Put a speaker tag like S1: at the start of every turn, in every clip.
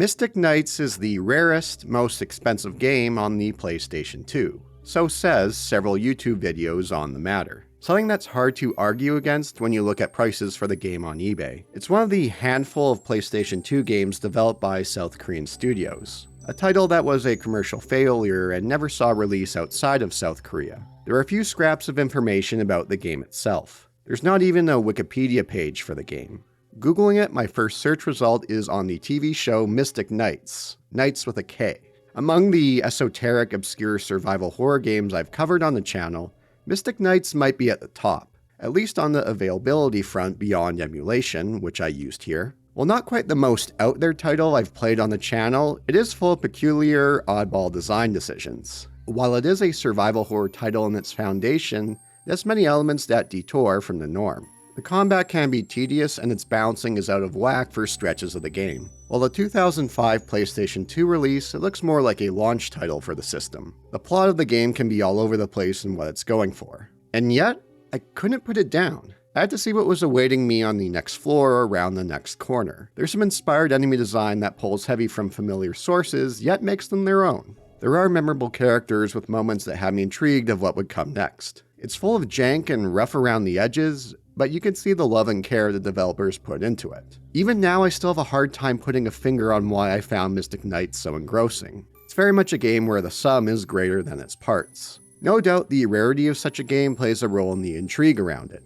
S1: Mystic Knights is the rarest, most expensive game on the PlayStation 2. So says several YouTube videos on the matter. Something that's hard to argue against when you look at prices for the game on eBay. It's one of the handful of PlayStation 2 games developed by South Korean studios. A title that was a commercial failure and never saw release outside of South Korea. There are a few scraps of information about the game itself. There's not even a Wikipedia page for the game. Googling it, my first search result is on the TV show Mystic Knights, Knights with a K. Among the esoteric, obscure survival horror games I've covered on the channel, Mystic Knights might be at the top, at least on the availability front beyond emulation, which I used here. While not quite the most out there title I've played on the channel, it is full of peculiar, oddball design decisions. While it is a survival horror title in its foundation, it has many elements that detour from the norm. The combat can be tedious and its balancing is out of whack for stretches of the game. While the 2005 PlayStation 2 release, it looks more like a launch title for the system. The plot of the game can be all over the place in what it's going for. And yet, I couldn't put it down. I had to see what was awaiting me on the next floor or around the next corner. There's some inspired enemy design that pulls heavy from familiar sources, yet makes them their own. There are memorable characters with moments that have me intrigued of what would come next. It's full of jank and rough around the edges, but you can see the love and care the developers put into it. Even now, I still have a hard time putting a finger on why I found Mystic Knights so engrossing. It's very much a game where the sum is greater than its parts. No doubt the rarity of such a game plays a role in the intrigue around it.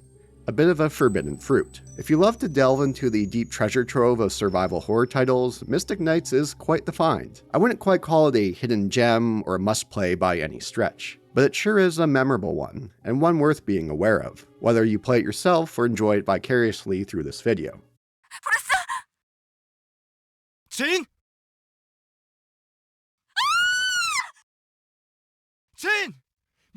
S1: A bit of a forbidden fruit. If you love to delve into the deep treasure trove of survival horror titles, Mystic Knights is quite the find. I wouldn't quite call it a hidden gem or a must-play by any stretch, but it sure is a memorable one, and one worth being aware of, whether you play it yourself or enjoy it vicariously through this video.
S2: Jin? Jin!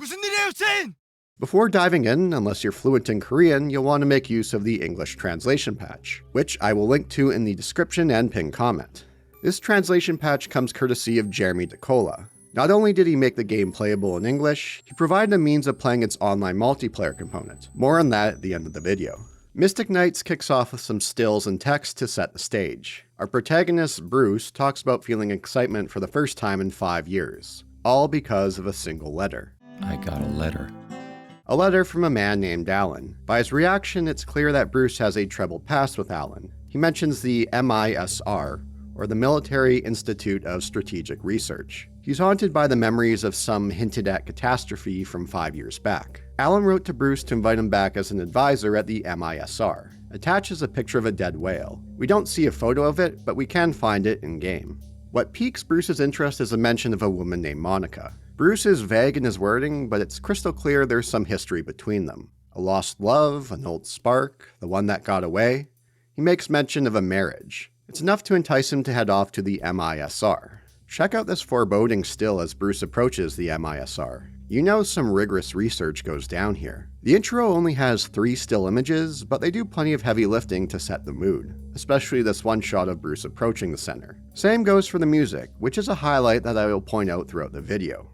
S2: 무슨 일이에요, Jin?
S1: Before diving in, unless you're fluent in Korean, you'll want to make use of the English translation patch, which I will link to in the description and pinned comment. This translation patch comes courtesy of Jeremy DeCola. Not only did he make the game playable in English, he provided a means of playing its online multiplayer component. More on that at the end of the video. Mystic Knights kicks off with some stills and text to set the stage. Our protagonist, Bruce, talks about feeling excitement for the first time in 5 years, all because of a single letter.
S3: I got a letter.
S1: A letter from a man named Alan. By his reaction, it's clear that Bruce has a troubled past with Alan. He mentions the MISR, or the Military Institute of Strategic Research. He's haunted by the memories of some hinted-at catastrophe from 5 years back. Alan wrote to Bruce to invite him back as an advisor at the MISR. Attaches a picture of a dead whale. We don't see a photo of it, but we can find it in-game. What piques Bruce's interest is a mention of a woman named Monica. Bruce is vague in his wording, but it's crystal clear there's some history between them. A lost love, an old spark, the one that got away. He makes mention of a marriage. It's enough to entice him to head off to the MISR. Check out this foreboding still as Bruce approaches the MISR. You know some rigorous research goes down here. The intro only has 3 still images, but they do plenty of heavy lifting to set the mood, especially this one shot of Bruce approaching the center. Same goes for the music, which is a highlight that I will point out throughout the video.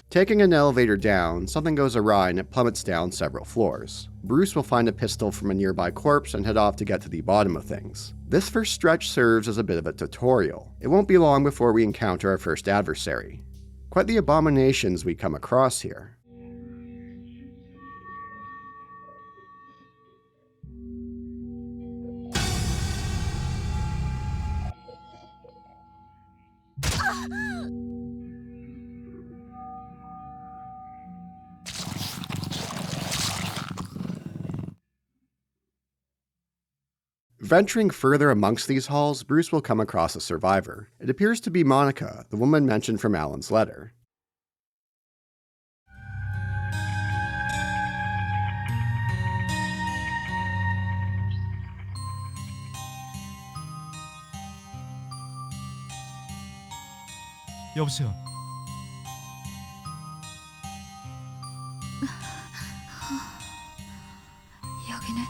S1: Taking an elevator down, something goes awry and it plummets down several floors. Bruce will find a pistol from a nearby corpse and head off to get to the bottom of things. This first stretch serves as a bit of a tutorial. It won't be long before we encounter our first adversary. Quite the abominations we come across here. Venturing further amongst these halls, Bruce will come across a survivor. It appears to be Monica, the woman mentioned from Alan's letter.
S2: 여보세요.
S4: 여기는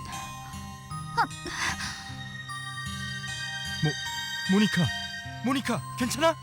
S2: 모니카, 모니카, 괜찮아?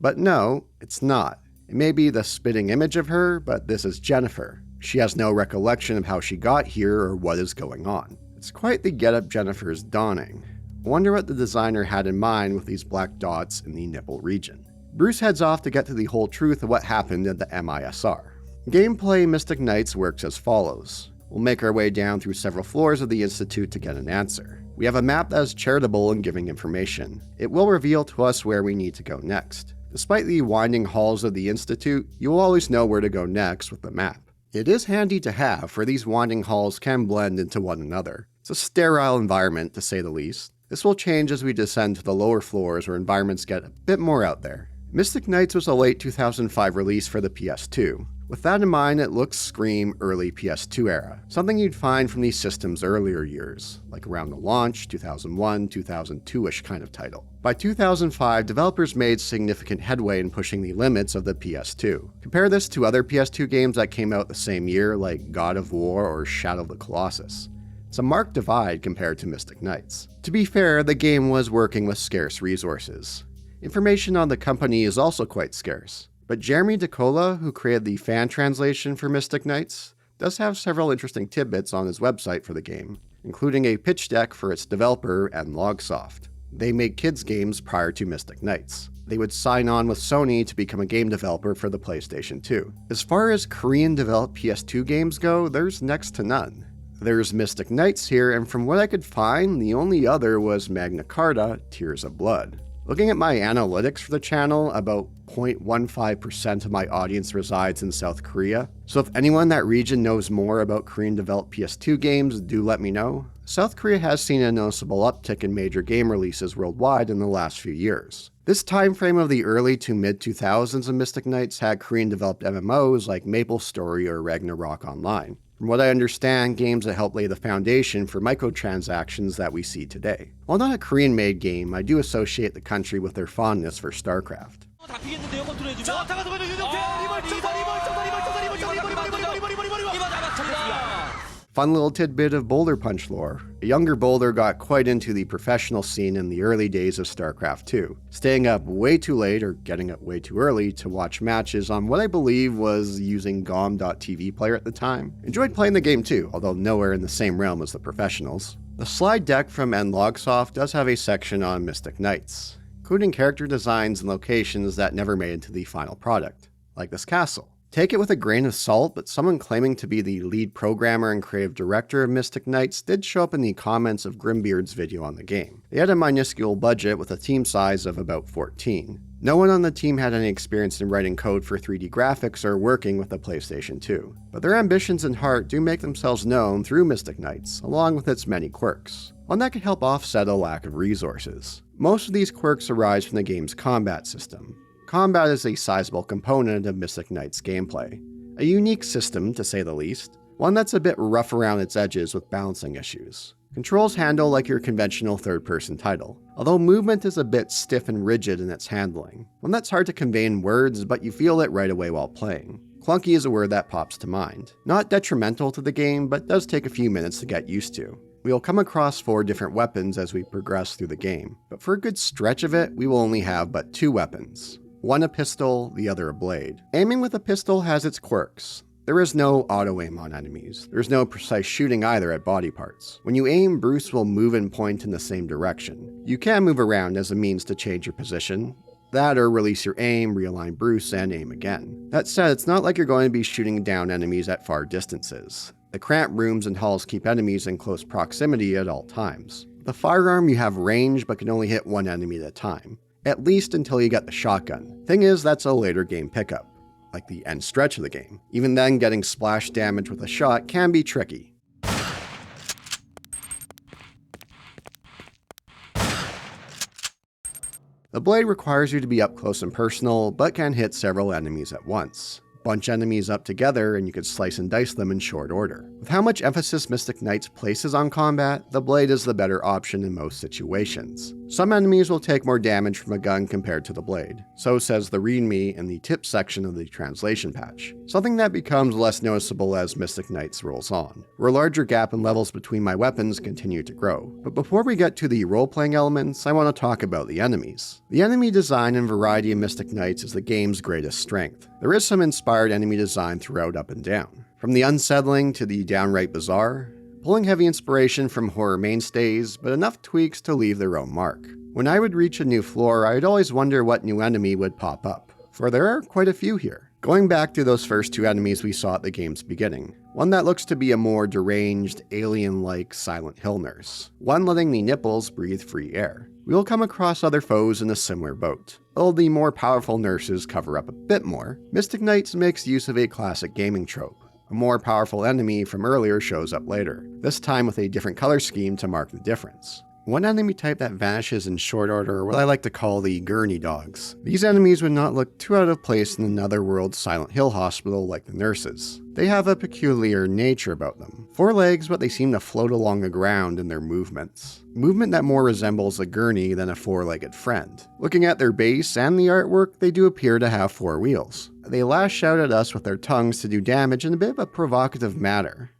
S1: But no, it's not. It may be the spitting image of her, but this is Jennifer. She has no recollection of how she got here or what is going on. It's quite the getup Jennifer's donning. I wonder what the designer had in mind with these black dots in the nipple region. Bruce heads off to get to the whole truth of what happened at the MISR. Gameplay Mystic Knights works as follows. We'll make our way down through several floors of the Institute to get an answer. We have a map that is charitable in giving information. It will reveal to us where we need to go next. Despite the winding halls of the Institute, you will always know where to go next with the map. It is handy to have, for these winding halls can blend into one another. It's a sterile environment, to say the least. This will change as we descend to the lower floors where environments get a bit more out there. Mystic Knights was a late 2005 release for the PS2. With that in mind, it looks Scream early PS2 era, something you'd find from these systems' earlier years, like around the launch, 2001, 2002-ish kind of title. By 2005, developers made significant headway in pushing the limits of the PS2. Compare this to other PS2 games that came out the same year, like God of War or Shadow of the Colossus. It's a marked divide compared to Mystic Knights. To be fair, the game was working with scarce resources. Information on the company is also quite scarce. But Jeremy DeCola, who created the fan translation for Mystic Knights, does have several interesting tidbits on his website for the game, including a pitch deck for its developer and Logsoft. They made kids games prior to Mystic Knights. They would sign on with Sony to become a game developer for the PlayStation 2. As far as Korean-developed PS2 games go, there's next to none. There's Mystic Knights here, and from what I could find, the only other was Magna Carta: Tears of Blood. Looking at my analytics for the channel, about 0.15% of my audience resides in South Korea, so if anyone in that region knows more about Korean-developed PS2 games, do let me know. South Korea has seen a noticeable uptick in major game releases worldwide in the last few years. This time frame of the early to mid-2000s of Mystic Knights had Korean-developed MMOs like MapleStory or Ragnarok Online. From what I understand, games that help lay the foundation for microtransactions that we see today. While not a Korean-made game, I do associate the country with their fondness for StarCraft. Fun little tidbit of Boulder Punch lore. A younger Boulder got quite into the professional scene in the early days of StarCraft 2, staying up way too late or getting up way too early to watch matches on what I believe was using GOM.TV player at the time. Enjoyed playing the game too, although nowhere in the same realm as the professionals. The slide deck from Logsoft does have a section on Mystic Knights, including character designs and locations that never made it into the final product, like this castle. Take it with a grain of salt, but someone claiming to be the lead programmer and creative director of Mystic Knights did show up in the comments of Grimbeard's video on the game. They had a minuscule budget with a team size of about 14. No one on the team had any experience in writing code for 3D graphics or working with the PlayStation 2, but their ambitions and heart do make themselves known through Mystic Knights, along with its many quirks. One that could help offset a lack of resources. Most of these quirks arise from the game's combat system. Combat is a sizable component of Mystic Knights gameplay. A unique system, to say the least. One that's a bit rough around its edges with balancing issues. Controls handle like your conventional third-person title, although movement is a bit stiff and rigid in its handling. One that's hard to convey in words, but you feel it right away while playing. Clunky is a word that pops to mind. Not detrimental to the game, but does take a few minutes to get used to. We will come across 4 different weapons as we progress through the game, but for a good stretch of it, we will only have but 2 weapons. One a pistol, the other a blade. Aiming with a pistol has its quirks. There is no auto-aim on enemies. There's no precise shooting either at body parts. When you aim, Bruce will move and point in the same direction. You can move around as a means to change your position. That or release your aim, realign Bruce, and aim again. That said, it's not like you're going to be shooting down enemies at far distances. The cramped rooms and halls keep enemies in close proximity at all times. With a firearm, you have range but can only hit one enemy at a time. At least until you get the shotgun. Thing is, that's a later game pickup, like the end stretch of the game. Even then, getting splash damage with a shot can be tricky. The blade requires you to be up close and personal, but can hit several enemies at once. Bunch enemies up together and you could slice and dice them in short order. With how much emphasis Mystic Knights places on combat, the blade is the better option in most situations. Some enemies will take more damage from a gun compared to the blade, so says the readme in the tips section of the translation patch, something that becomes less noticeable as Mystic Knights rolls on, where a larger gap in levels between my weapons continue to grow. But before we get to the role-playing elements, I want to talk about the enemies. The enemy design and variety in Mystic Knights is the game's greatest strength. There is some inspired enemy design throughout up and down, from the unsettling to the downright bizarre, pulling heavy inspiration from horror mainstays, but enough tweaks to leave their own mark. When I would reach a new floor, I'd always wonder what new enemy would pop up, for there are quite a few here. Going back to those first two enemies we saw at the game's beginning, one that looks to be a more deranged, alien-like Silent Hill nurse, one letting the nipples breathe free air. We will come across other foes in a similar boat. Although the more powerful nurses cover up a bit more, Mystic Knights makes use of a classic gaming trope. A more powerful enemy from earlier shows up later, this time with a different color scheme to mark the difference. One enemy type that vanishes in short order are what I like to call the gurney dogs. These enemies would not look too out of place in another world's Silent Hill hospital like the nurses. They have a peculiar nature about them. 4 legs, but they seem to float along the ground in their movements. Movement that more resembles a gurney than a 4-legged friend. Looking at their base and the artwork, they do appear to have 4 wheels. They lash out at us with their tongues to do damage in a bit of a provocative manner.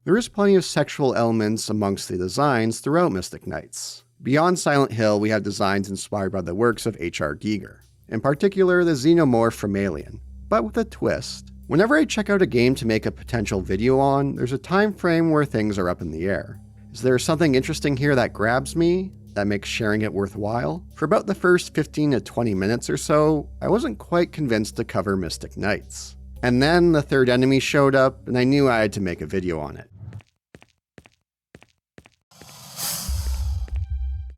S1: There is plenty of sexual elements amongst the designs throughout Mystic Knights. Beyond Silent Hill, we have designs inspired by the works of H.R. Giger, in particular the xenomorph from Alien, but with a twist. Whenever I check out a game to make a potential video on, there's a time frame where things are up in the air. Is there something interesting here that grabs me, that makes sharing it worthwhile? For about the first 15 to 20 minutes or so, I wasn't quite convinced to cover Mystic Knights. And then the third enemy showed up, and I knew I had to make a video on it.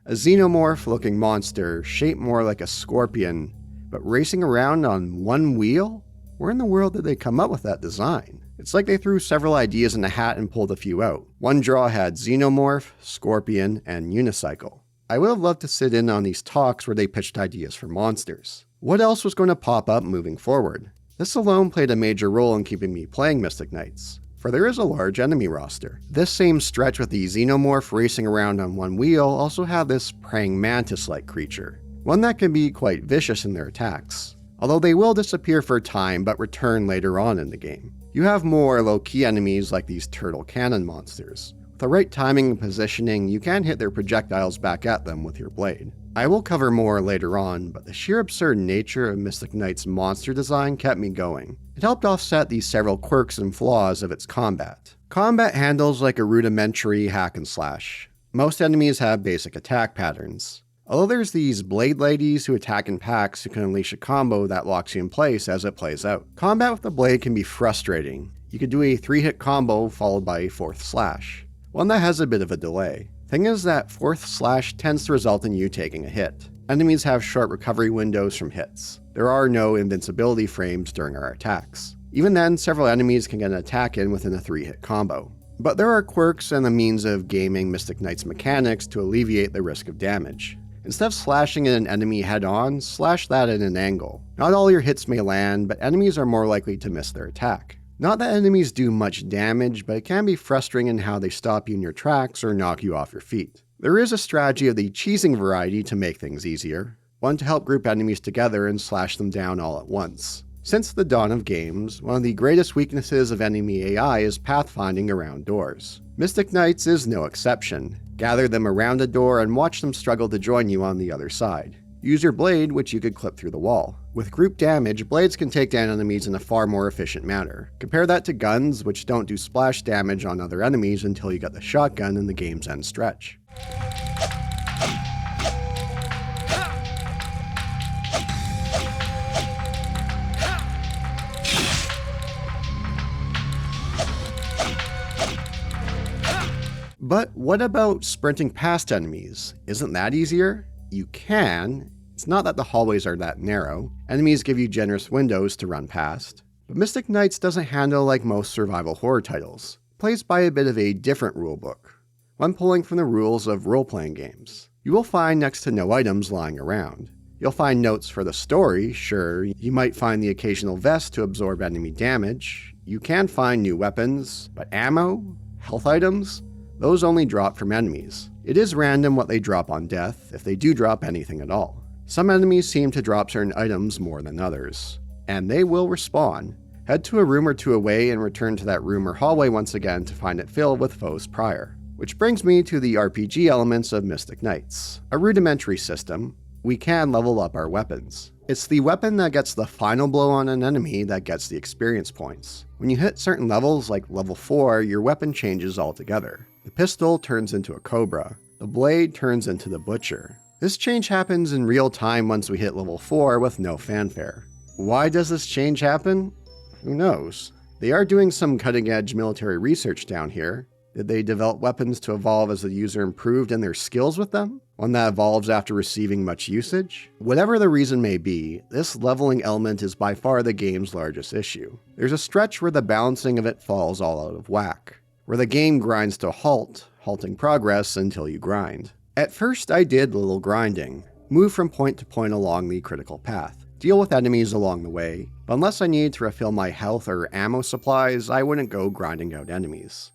S1: A xenomorph-looking monster, shaped more like a scorpion, but racing around on one wheel? Where in the world did they come up with that design? It's like they threw several ideas in a hat and pulled a few out. One draw had xenomorph, scorpion, and unicycle. I would have loved to sit in on these talks where they pitched ideas for monsters. What else was going to pop up moving forward? This alone played a major role in keeping me playing Mystic Knights, for there is a large enemy roster. This same stretch with the xenomorph racing around on one wheel also have this praying mantis-like creature, one that can be quite vicious in their attacks, although they will disappear for a time but return later on in the game. You have more low-key enemies like these turtle cannon monsters. With the right timing and positioning, you can hit their projectiles back at them with your blade. I will cover more later on, but the sheer absurd nature of Mystic Knight's monster design kept me going. It helped offset the several quirks and flaws of its combat. Combat handles like a rudimentary hack and slash. Most enemies have basic attack patterns. Although there's these blade ladies who attack in packs who can unleash a combo that locks you in place as it plays out. Combat with the blade can be frustrating. You could do a 3-hit combo followed by a 4th slash, one that has a bit of a delay. Thing is that 4th slash tends to result in you taking a hit. Enemies have short recovery windows from hits. There are no invincibility frames during our attacks. Even then, several enemies can get an attack in within a 3-hit combo. But there are quirks and a means of gaming Mystic Knight's mechanics to alleviate the risk of damage. Instead of slashing at an enemy head-on, slash that at an angle. Not all your hits may land, but enemies are more likely to miss their attack. Not that enemies do much damage, but it can be frustrating in how they stop you in your tracks or knock you off your feet. There is a strategy of the cheesing variety to make things easier, one to help group enemies together and slash them down all at once. Since the dawn of games, one of the greatest weaknesses of enemy AI is pathfinding around doors. Mystic Knights is no exception. Gather them around a door and watch them struggle to join you on the other side. Use your blade, which you could clip through the wall. With group damage, blades can take down enemies in a far more efficient manner. Compare that to guns, which don't do splash damage on other enemies until you get the shotgun in the game's end stretch. But what about sprinting past enemies? Isn't that easier? You can. It's not that the hallways are that narrow. Enemies give you generous windows to run past. But Mystic Knights doesn't handle like most survival horror titles. It plays by a bit of a different rulebook, one pulling from the rules of role-playing games. You will find next to no items lying around. You'll find notes for the story, sure. You might find the occasional vest to absorb enemy damage. You can find new weapons, but ammo? Health items? Those only drop from enemies. It is random what they drop on death, if they do drop anything at all. Some enemies seem to drop certain items more than others, and they will respawn. Head to a room or two away and return to that room or hallway once again to find it filled with foes prior. Which brings me to the RPG elements of Mystic Knights. A rudimentary system, we can level up our weapons. It's the weapon that gets the final blow on an enemy that gets the experience points. When you hit certain levels, like level 4, your weapon changes altogether. The pistol turns into a cobra. The blade turns into the butcher. This change happens in real time once we hit level 4 with no fanfare. Why does this change happen? Who knows? They are doing some cutting-edge military research down here. Did they develop weapons to evolve as the user improved in their skills with them? One that evolves after receiving much usage? Whatever the reason may be, this leveling element is by far the game's largest issue. There's a stretch where the balancing of it falls all out of whack, where the game grinds to a halt, halting progress until you grind. At first I did little grinding, move from point to point along the critical path, deal with enemies along the way, but unless I needed to refill my health or ammo supplies, I wouldn't go grinding out enemies.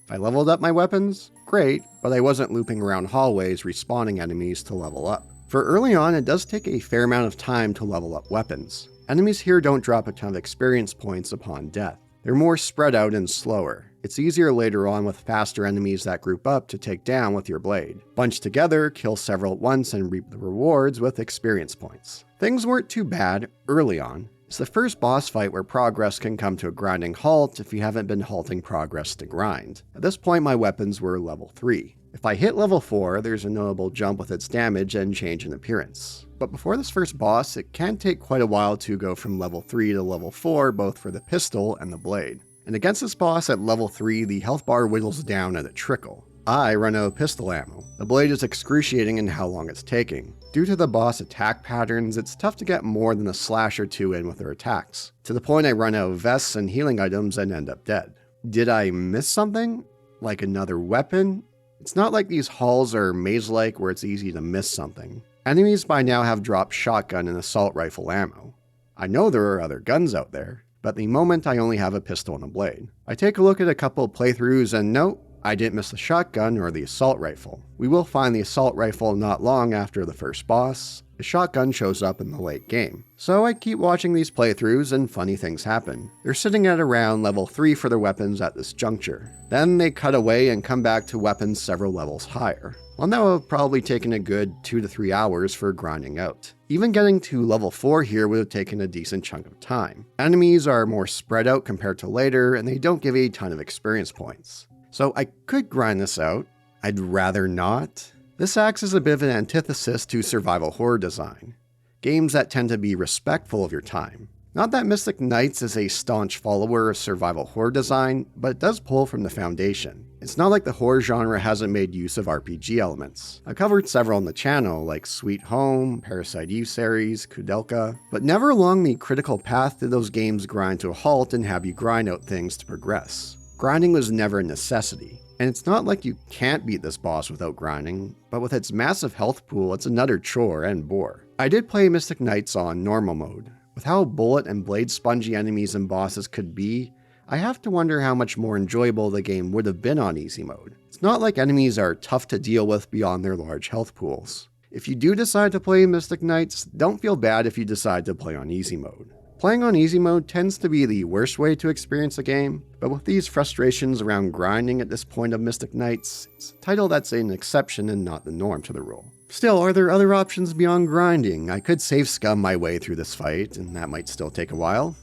S1: If I leveled up my weapons, great, but I wasn't looping around hallways respawning enemies to level up. For early on, it does take a fair amount of time to level up weapons. Enemies here don't drop a ton of experience points upon death. They're more spread out and slower. It's easier later on with faster enemies that group up to take down with your blade. Bunch together, kill several at once, and reap the rewards with experience points. Things weren't too bad early on. It's the first boss fight where progress can come to a grinding halt if you haven't been halting progress to grind. At this point my weapons were level 3. If I hit level 4, there's a notable jump with its damage and change in appearance. But before this first boss, it can take quite a while to go from level 3 to level 4 both for the pistol and the blade. And against this boss at level 3, the health bar whittles down at a trickle. I run out of pistol ammo. The blade is excruciating in how long it's taking. Due to the boss attack patterns, it's tough to get more than a slash or two in with their attacks, to the point I run out of vests and healing items and end up dead. Did I miss something? Like another weapon? It's not like these halls are maze-like where it's easy to miss something. Enemies by now have dropped shotgun and assault rifle ammo. I know there are other guns out there, but at the moment I only have a pistol and a blade. I take a look at a couple of playthroughs and note, I didn't miss the shotgun or the assault rifle. We will find the assault rifle not long after the first boss. The shotgun shows up in the late game. So I keep watching these playthroughs and funny things happen. They're sitting at around level 3 for their weapons at this juncture. Then they cut away and come back to weapons several levels higher. One that would have probably taken a good 2 to 3 hours for grinding out. Even getting to level 4 here would have taken a decent chunk of time. Enemies are more spread out compared to later, and they don't give a ton of experience points. So I could grind this out. I'd rather not. This acts as a bit of an antithesis to survival horror design. Games that tend to be respectful of your time. Not that Mystic Knights is a staunch follower of survival horror design, but it does pull from the foundation. It's not like the horror genre hasn't made use of RPG elements. I've covered several on the channel, like Sweet Home, Parasite Eve series, Kudelka, but never along the critical path did those games grind to a halt and have you grind out things to progress. Grinding was never a necessity, and it's not like you can't beat this boss without grinding, but with its massive health pool, it's another chore and bore. I did play Mystic Knights on normal mode. With how bullet and blade spongy enemies and bosses could be, I have to wonder how much more enjoyable the game would have been on easy mode. It's not like enemies are tough to deal with beyond their large health pools. If you do decide to play Mystic Knights, don't feel bad if you decide to play on easy mode. Playing on easy mode tends to be the worst way to experience a game, but with these frustrations around grinding at this point of Mystic Knights, it's a title that's an exception and not the norm to the rule. Still, are there other options beyond grinding? I could save scum my way through this fight, and that might still take a while.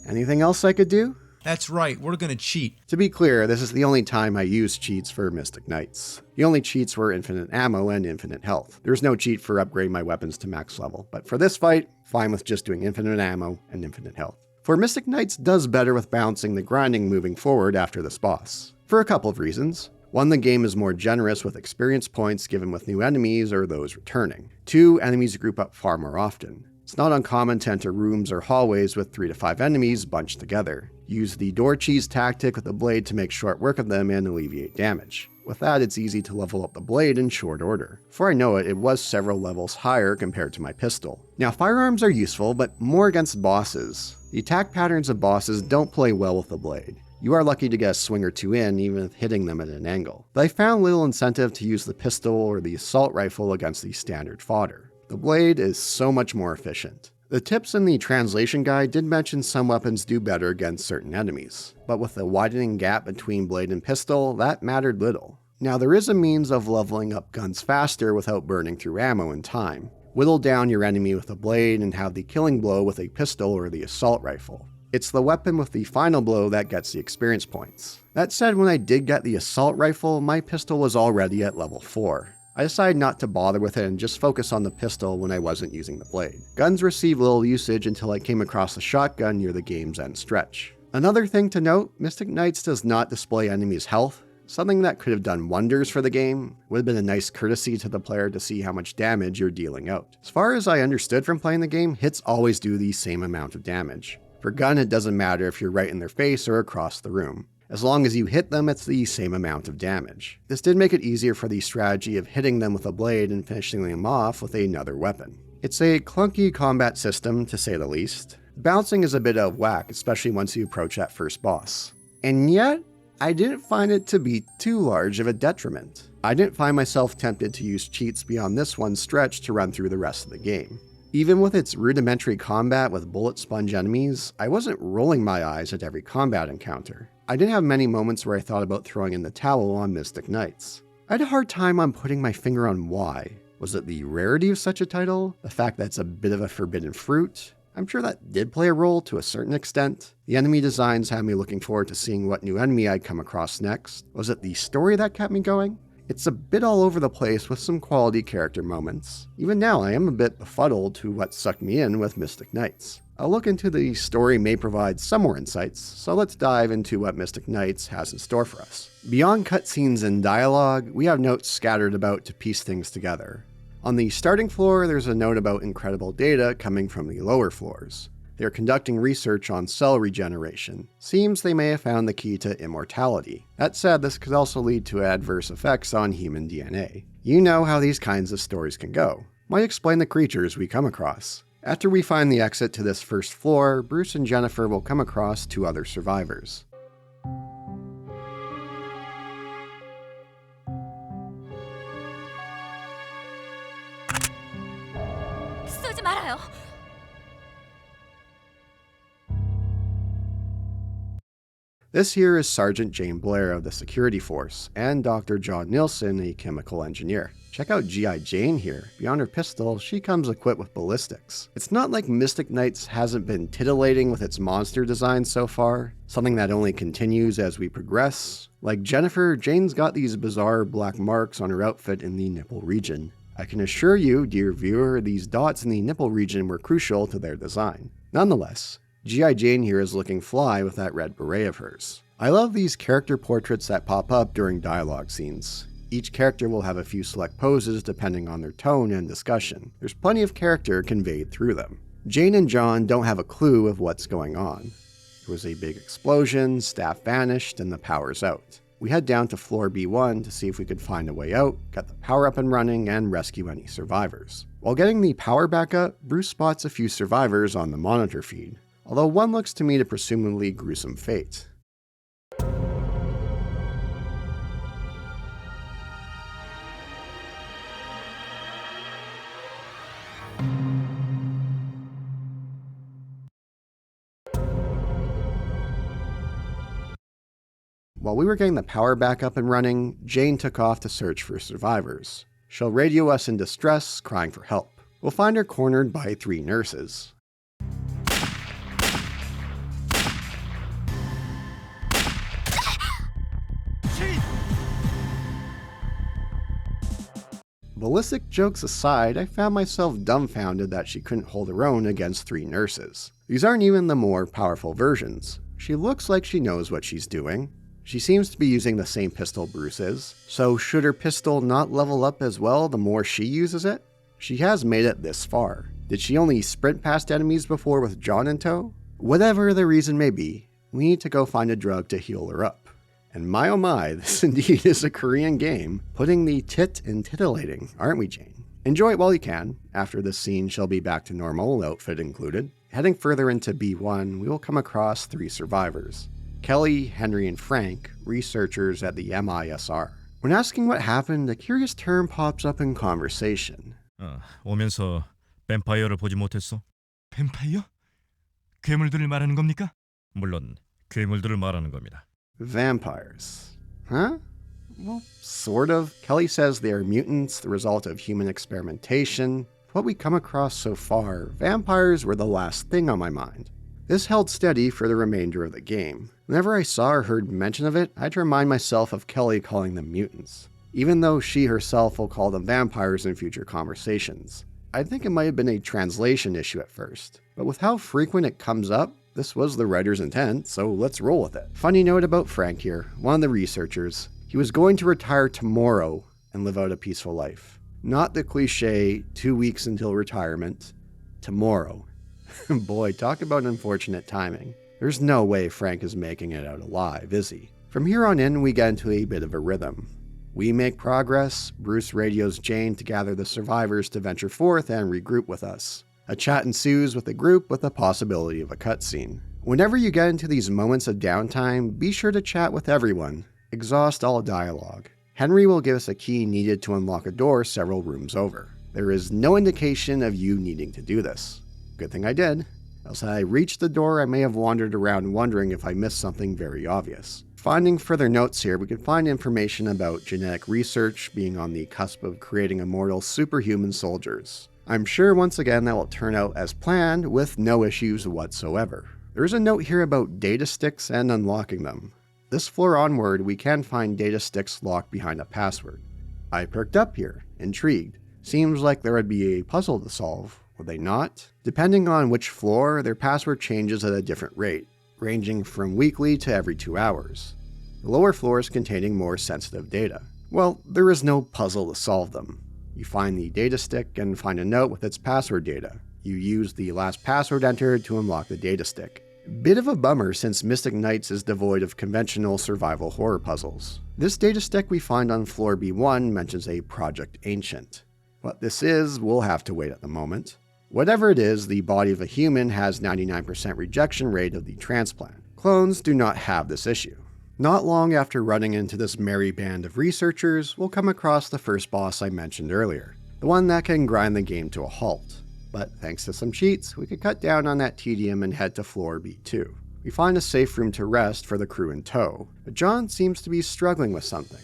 S1: Anything else I could do?
S2: That's right, we're gonna cheat.
S1: To be clear, this is the only time I used cheats for Mystic Knights. The only cheats were infinite ammo and infinite health. There's no cheat for upgrading my weapons to max level, but for this fight, fine with just doing infinite ammo and infinite health. For Mystic Knights does better with balancing the grinding moving forward after this boss. For a couple of reasons. 1, the game is more generous with experience points given with new enemies or those returning. 2, enemies group up far more often. It's not uncommon to enter rooms or hallways with 3 to 5 enemies bunched together. Use the door cheese tactic with the blade to make short work of them and alleviate damage. With that, it's easy to level up the blade in short order. Before I know it, it was several levels higher compared to my pistol. Now, firearms are useful, but more against bosses. The attack patterns of bosses don't play well with the blade. You are lucky to get a swing or two in, even if hitting them at an angle. But I found little incentive to use the pistol or the assault rifle against the standard fodder. The blade is so much more efficient. The tips in the translation guide did mention some weapons do better against certain enemies, but with the widening gap between blade and pistol, that mattered little. Now there is a means of leveling up guns faster without burning through ammo in time. Whittle down your enemy with a blade and have the killing blow with a pistol or the assault rifle. It's the weapon with the final blow that gets the experience points. That said, when I did get the assault rifle, my pistol was already at level 4. I decided not to bother with it and just focus on the pistol when I wasn't using the blade. Guns received little usage until I came across the shotgun near the game's end stretch. Another thing to note, Mystic Knights does not display enemies' health. Something that could have done wonders for the game. Would have been a nice courtesy to the player to see how much damage you're dealing out. As far as I understood from playing the game, hits always do the same amount of damage. For gun, it doesn't matter if you're right in their face or across the room. As long as you hit them, it's the same amount of damage. This did make it easier for the strategy of hitting them with a blade and finishing them off with another weapon. It's a clunky combat system, to say the least. Bouncing is a bit out of whack, especially once you approach that first boss. And yet, I didn't find it to be too large of a detriment. I didn't find myself tempted to use cheats beyond this one stretch to run through the rest of the game. Even with its rudimentary combat with bullet sponge enemies, I wasn't rolling my eyes at every combat encounter. I didn't have many moments where I thought about throwing in the towel on Mystic Knights. I had a hard time on putting my finger on why. Was it the rarity of such a title? The fact that it's a bit of a forbidden fruit? I'm sure that did play a role to a certain extent. The enemy designs had me looking forward to seeing what new enemy I'd come across next. Was it the story that kept me going? It's a bit all over the place with some quality character moments. Even now, I am a bit befuddled to what sucked me in with Mystic Knights. I'll look into the story may provide some more insights, so let's dive into what Mystic Knights has in store for us. Beyond cutscenes and dialogue, we have notes scattered about to piece things together. On the starting floor, there's a note about incredible data coming from the lower floors. They are conducting research on cell regeneration. Seems they may have found the key to immortality. That said, this could also lead to adverse effects on human DNA. You know how these kinds of stories can go. Might explain the creatures we come across. After we find the exit to this first floor, Bruce and Jennifer will come across 2 other survivors.
S3: 쏘지 말아요.
S1: This here is Sergeant Jane Blair of the Security Force, and Dr. John Nilsson, a chemical engineer. Check out G.I. Jane here. Beyond her pistol, she comes equipped with ballistics. It's not like Mystic Knights hasn't been titillating with its monster design so far, something that only continues as we progress. Like Jennifer, Jane's got these bizarre black marks on her outfit in the nipple region. I can assure you, dear viewer, these dots in the nipple region were crucial to their design. Nonetheless, G.I. Jane here is looking fly with that red beret of hers. I love these character portraits that pop up during dialogue scenes. Each character will have a few select poses depending on their tone and discussion. There's plenty of character conveyed through them. Jane and John don't have a clue of what's going on. There was a big explosion, staff vanished, and the power's out. We head down to floor B1 to see if we could find a way out, get the power up and running, and rescue any survivors. While getting the power back up, Bruce spots a few survivors on the monitor feed, although one looks to me to presumably gruesome fate. While we were getting the power back up and running, Jane took off to search for survivors. She'll radio us in distress, crying for help. We'll find her cornered by 3 nurses. Ballistic jokes aside, I found myself dumbfounded that she couldn't hold her own against 3 nurses. These aren't even the more powerful versions. She looks like she knows what she's doing. She seems to be using the same pistol Bruce is, so should her pistol not level up as well the more she uses it? She has made it this far. Did she only sprint past enemies before with John in tow? Whatever the reason may be, we need to go find a drug to heal her up. And my oh my, this indeed is a Korean game, putting the tit in titillating, aren't we, Jane? Enjoy it while you can. After this scene, she'll be back to normal, outfit included. Heading further into B1, we will come across 3 survivors. Kelly, Henry, and Frank, researchers at the MISR. When asking what happened, a curious term pops up in conversation.
S4: 오면서 뱀파이어를 보지 못했어? 뱀파이어? 괴물들을 말하는 겁니까? 물론 괴물들을 말하는 겁니다.
S1: Vampires. Huh? Well, sort of. Kelly says they are mutants, the result of human experimentation. What we come across so far, vampires were the last thing on my mind. This held steady for the remainder of the game. Whenever I saw or heard mention of it, I'd remind myself of Kelly calling them mutants, even though she herself will call them vampires in future conversations. I think it might have been a translation issue at first, but with how frequent it comes up, this was the writer's intent, so let's roll with it. Funny note about Frank here, one of the researchers. He was going to retire tomorrow and live out a peaceful life. Not the cliche 2 weeks until retirement. Tomorrow. Boy, talk about unfortunate timing. There's no way Frank is making it out alive, is he? From here on in, we get into a bit of a rhythm. We make progress. Bruce radios Jane to gather the survivors to venture forth and regroup with us. A chat ensues with the group with the possibility of a cutscene. Whenever you get into these moments of downtime, be sure to chat with everyone. Exhaust all dialogue. Henry will give us a key needed to unlock a door several rooms over. There is no indication of you needing to do this. Good thing I did. Else had I reached the door, I may have wandered around wondering if I missed something very obvious. Finding further notes here, we can find information about genetic research being on the cusp of creating immortal superhuman soldiers. I'm sure once again that will turn out as planned with no issues whatsoever. There is a note here about data sticks and unlocking them. This floor onward, we can find data sticks locked behind a password. I perked up here, intrigued. Seems like there would be a puzzle to solve, would they not? Depending on which floor, their password changes at a different rate, ranging from weekly to every 2 hours. The lower floors containing more sensitive data. Well, there is no puzzle to solve them. You find the data stick and find a note with its password data. You use the last password entered to unlock the data stick. Bit of a bummer since Mystic Knights is devoid of conventional survival horror puzzles. This data stick we find on floor B1 mentions a Project Ancient. What this is, we'll have to wait at the moment. Whatever it is, the body of a human has 99% rejection rate of the transplant. Clones do not have this issue. Not long after running into this merry band of researchers, we'll come across the first boss I mentioned earlier, the one that can grind the game to a halt. But thanks to some cheats, we could cut down on that tedium and head to floor B2. We find a safe room to rest for the crew in tow, but John seems to be struggling with something.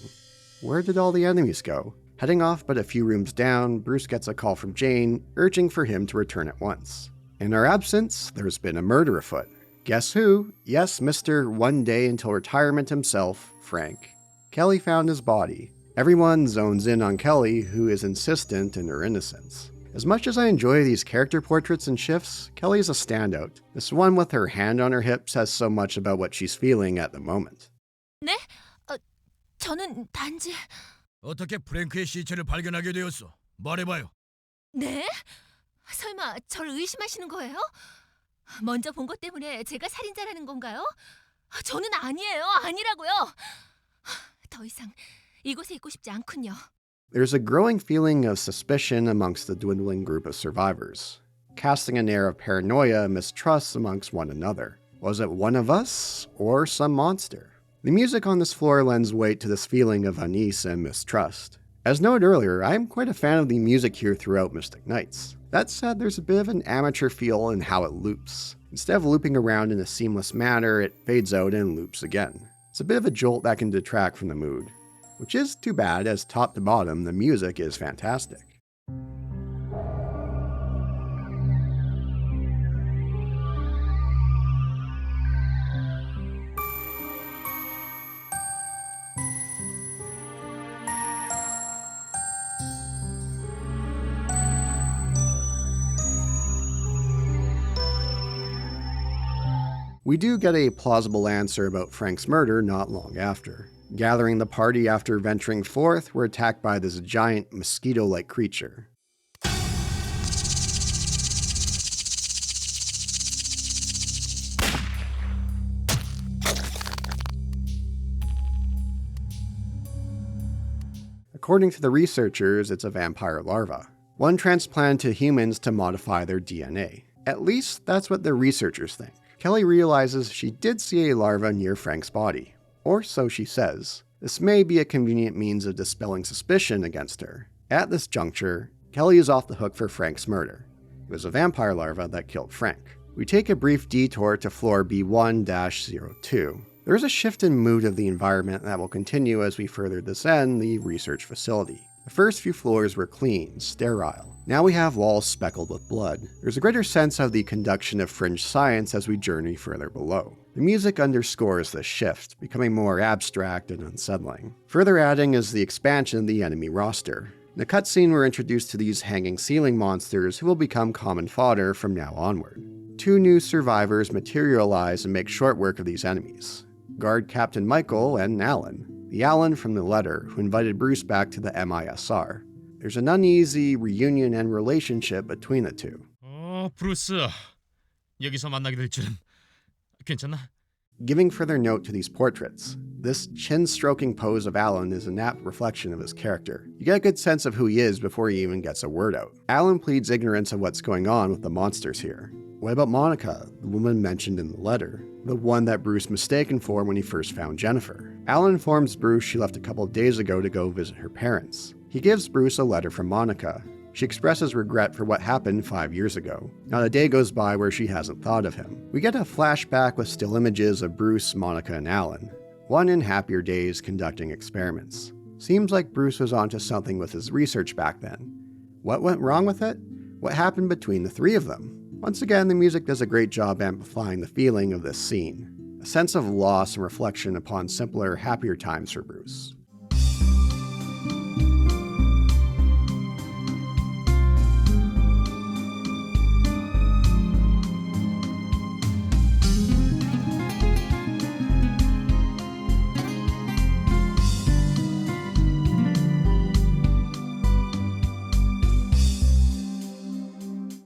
S1: Where did all the enemies go? Heading off but a few rooms down, Bruce gets a call from Jane, urging for him to return at once. In our absence, there's been a murder afoot. Guess who? Yes, Mr. One Day Until Retirement himself, Frank. Kelly found his body. Everyone zones in on Kelly, who is insistent in her innocence. As much as I enjoy these character portraits and shifts, Kelly is a standout. This one with her hand on her hip says so much about what she's feeling at the moment.
S3: 네? 저는 단지...
S4: 어떻게 프랭크의 시체를 발견하게 되었어? 말해봐요.
S3: 네? 설마 저를 의심하시는 거예요? 먼저 본 것 때문에 제가 살인자라는 건가요? 저는 아니에요. 아니라고요. 더 이상 이곳에 있고 싶지 않군요.
S1: There's a growing feeling of suspicion amongst the dwindling group of survivors, casting an air of paranoia and mistrust amongst one another. Was it one of us, or some monster? The music on this floor lends weight to this feeling of unease and mistrust. As noted earlier, I am quite a fan of the music here throughout Mystic Knights. That said, there's a bit of an amateur feel in how it loops. Instead of looping around in a seamless manner, it fades out and loops again. It's a bit of a jolt that can detract from the mood. Which is too bad, as top to bottom, the music is fantastic. We do get a plausible answer about Frank's murder not long after. Gathering the party after venturing forth, we're attacked by this giant mosquito-like creature. According to the researchers, it's a vampire larva, one transplanted to humans to modify their DNA. At least, that's what the researchers think. Kelly realizes she did see a larva near Frank's body, or so she says. This may be a convenient means of dispelling suspicion against her. At this juncture, Kelly is off the hook for Frank's murder. It was a vampire larva that killed Frank. We take a brief detour to floor B1-02. There is a shift in mood of the environment that will continue as we further descend the research facility. The first few floors were clean, sterile. Now we have walls speckled with blood. There's a greater sense of the conduction of fringe science as we journey further below. The music underscores this shift, becoming more abstract and unsettling. Further adding is the expansion of the enemy roster. In the cutscene, we're introduced to these hanging ceiling monsters who will become common fodder from now onward. 2 new survivors materialize and make short work of these enemies. Guard Captain Michael and Alan. The Alan from the letter who invited Bruce back to the MISR. There's an uneasy reunion and relationship between the two.
S4: 브루스. 여기서 만나게 될 줄은. 괜찮나?
S1: Giving further note to these portraits, this chin-stroking pose of Alan is an apt reflection of his character. You get a good sense of who he is before he even gets a word out. Alan pleads ignorance of what's going on with the monsters here. What about Monica, the woman mentioned in the letter? The one that Bruce mistaken for when he first found Jennifer. Alan informs Bruce she left a couple of days ago to go visit her parents. He gives Bruce a letter from Monica. She expresses regret for what happened 5 years ago. Not a day goes by where she hasn't thought of him. We get a flashback with still images of Bruce, Monica, and Alan. One in happier days conducting experiments. Seems like Bruce was onto something with his research back then. What went wrong with it? What happened between the 3 of them? Once again, the music does a great job amplifying the feeling of this scene. A sense of loss and reflection upon simpler, happier times for Bruce.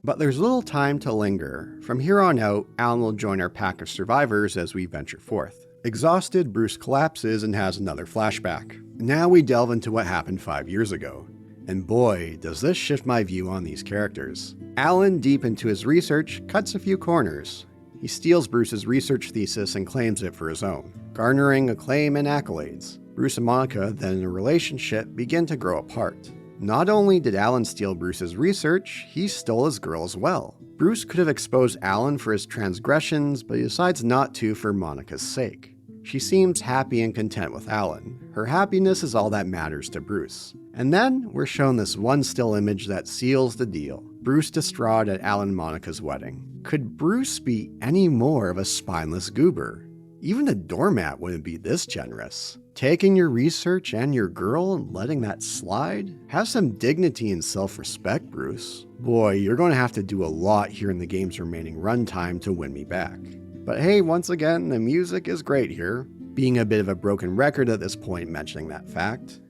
S1: But there's little time to linger. From here on out, Alan will join our pack of survivors as we venture forth. Exhausted, Bruce collapses and has another flashback. Now we delve into what happened 5 years ago. And boy, does this shift my view on these characters. Alan, deep into his research, cuts a few corners. He steals Bruce's research thesis and claims it for his own, garnering acclaim and accolades. Bruce and Monica, then in a relationship, begin to grow apart. Not only did Alan steal Bruce's research, he stole his girl as well. Bruce could have exposed Alan for his transgressions, but he decides not to for Monica's sake. She seems happy and content with Alan. Her happiness is all that matters to Bruce. And then we're shown this one still image that seals the deal. Bruce distraught at Alan and Monica's wedding. Could Bruce be any more of a spineless goober? Even a doormat wouldn't be this generous. Taking your research and your girl and letting that slide? Have some dignity and self-respect, Bruce. Boy, you're going to have to do a lot here in the game's remaining runtime to win me back. But hey, once again, the music is great here, being a bit of a broken record at this point mentioning that fact.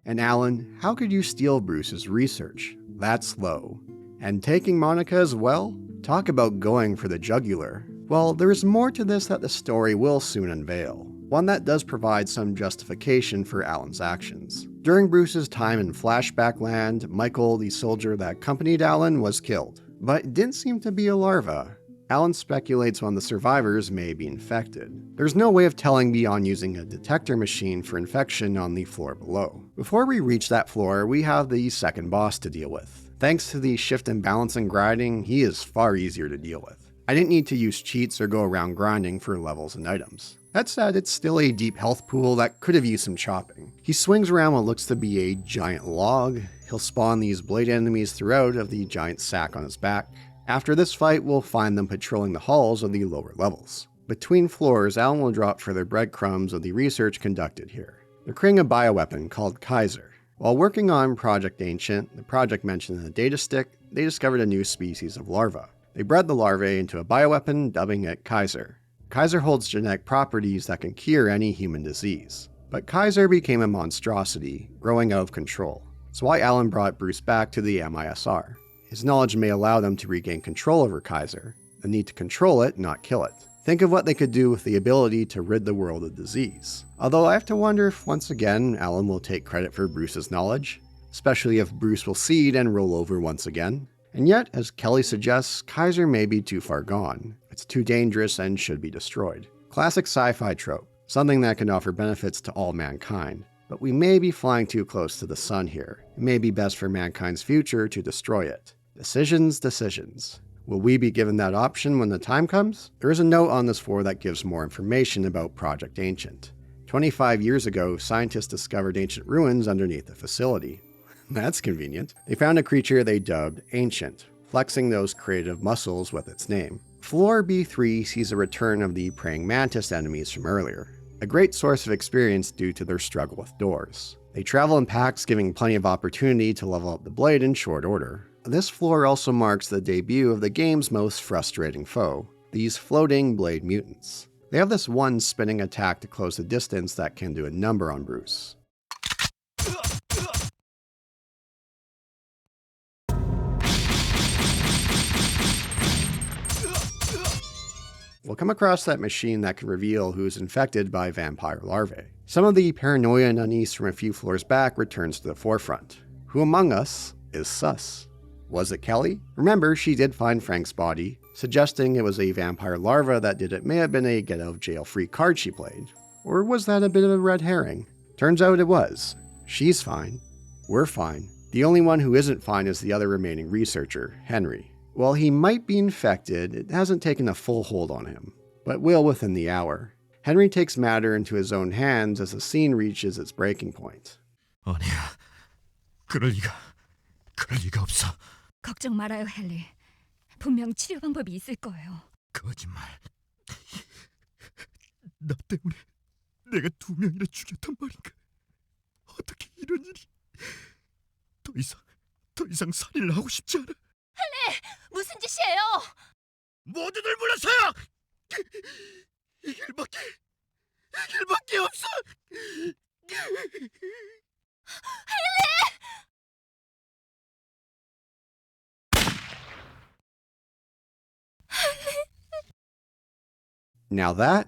S1: And Alan, how could you steal Bruce's research? That's low. And taking Monica as well? Talk about going for the jugular. Well, there is more to this that the story will soon unveil. One that does provide some justification for Alan's actions. During Bruce's time in Flashback Land, Michael, the soldier that accompanied Alan, was killed. But it didn't seem to be a larva. Alan speculates one of the survivors may be infected. There's no way of telling beyond using a detector machine for infection on the floor below. Before we reach that floor, we have the second boss to deal with. Thanks to the shift in balance and grinding, he is far easier to deal with. I didn't need to use cheats or go around grinding for levels and items. That said, it's still a deep health pool that could have used some chopping. He swings around what looks to be a giant log. He'll spawn these blade enemies throughout of the giant sack on his back. After this fight, we'll find them patrolling the halls of the lower levels. Between floors, Alan will drop further breadcrumbs of the research conducted here. They're creating a bioweapon called Kaiser. While working on Project Ancient, the project mentioned in the data stick, they discovered a new species of larva. They bred the larvae into a bioweapon, dubbing it Kaiser. Kaiser holds genetic properties that can cure any human disease. But Kaiser became a monstrosity, growing out of control. That's why Alan brought Bruce back to the MISR. His knowledge may allow them to regain control over Kaiser. The need to control it, not kill it. Think of what they could do with the ability to rid the world of disease. Although I have to wonder if once again Alan will take credit for Bruce's knowledge, especially if Bruce will cede and roll over once again. And yet, as Kelly suggests, Kaiser may be too far gone. It's too dangerous and should be destroyed. Classic sci-fi trope, something that can offer benefits to all mankind. But we may be flying too close to the sun here. It may be best for mankind's future to destroy it. Decisions. Will we be given that option when the time comes? There is a note on this floor that gives more information about Project Ancient. 25 years ago, scientists discovered ancient ruins underneath the facility. That's convenient. They found a creature they dubbed Ancient, flexing those creative muscles with its name. Floor B3 sees a return of the praying mantis enemies from earlier, a great source of experience due to their struggle with doors. They travel in packs, giving plenty of opportunity to level up the blade in short order. This floor also marks the debut of the game's most frustrating foe, these floating blade mutants. They have this one spinning attack to close the distance that can do a number on Bruce. We'll come across that machine that can reveal who's infected by vampire larvae. Some of the paranoia and unease from a few floors back returns to the forefront. Who among us is sus? Was it Kelly? Remember, she did find Frank's body. Suggesting it was a vampire larva that did it may have been a get-out-of-jail-free card she played. Or was that a bit of a red herring? Turns out it was. She's fine. We're fine. The only one who isn't fine is the other remaining researcher, Henry. While he might be infected, it hasn't taken a full hold on him, but will within the hour. Henry takes matter into his own hands as the scene reaches its breaking point.
S4: 아니야. 그럴 리가 없어.
S5: 걱정 말아요, 헨리. 분명 치료 방법이 있을 거예요.
S4: 거짓말. 나 때문에 내가 2명이나 죽였단 말인가? 어떻게 이런 일이? 더 이상 살인을 하고 싶지 않아.
S3: 무슨 짓이에요?
S4: 모두들 물러서요! 이 길밖에 없어!
S1: Now that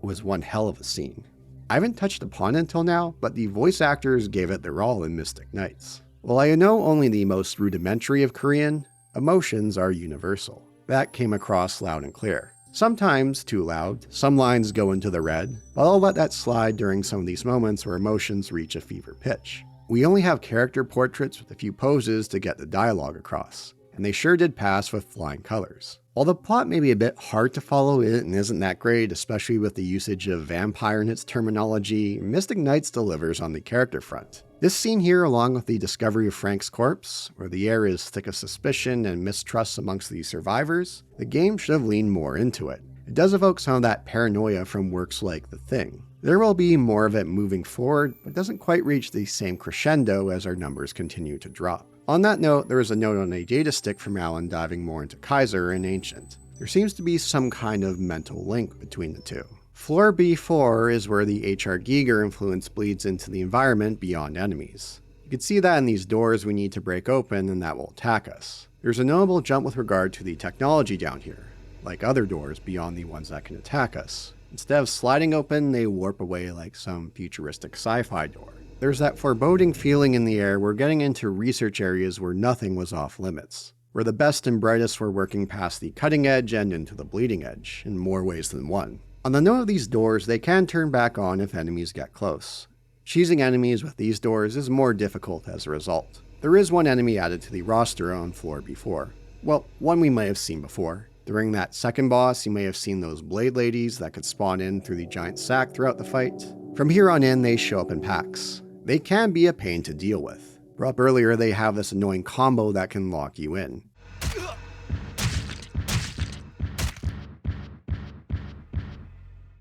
S1: was one hell of a scene. I haven't touched upon it until now, but the voice actors gave it their all in Mystic Knights. While I know only the most rudimentary of Korean, emotions are universal. That came across loud and clear. Sometimes too loud, some lines go into the red, but I'll let that slide during some of these moments where emotions reach a fever pitch. We only have character portraits with a few poses to get the dialogue across, and they sure did pass with flying colors. While the plot may be a bit hard to follow it and isn't that great, especially with the usage of vampire in its terminology, Mystic Knights delivers on the character front. This scene here, along with the discovery of Frank's corpse, where the air is thick of suspicion and mistrust amongst the survivors, the game should have leaned more into it. It does evoke some of that paranoia from works like The Thing. There will be more of it moving forward, but doesn't quite reach the same crescendo as our numbers continue to drop. On that note, there is a note on a data stick from Alan diving more into Kaiser and Ancient. There seems to be some kind of mental link between the two. Floor B4 is where the H.R. Giger influence bleeds into the environment beyond enemies. You can see that in these doors we need to break open and that will attack us. There's a notable jump with regard to the technology down here, like other doors beyond the ones that can attack us. Instead of sliding open, they warp away like some futuristic sci-fi door. There's that foreboding feeling in the air we're getting into research areas where nothing was off limits, where the best and brightest were working past the cutting edge and into the bleeding edge, in more ways than one. On the note of these doors, they can turn back on if enemies get close. Cheesing enemies with these doors is more difficult as a result. There is one enemy added to the roster on floor B4. Well, one we might have seen before. During that second boss, you may have seen those blade ladies that could spawn in through the giant sack throughout the fight. From here on in, they show up in packs. They can be a pain to deal with. Brought up earlier, they have this annoying combo that can lock you in.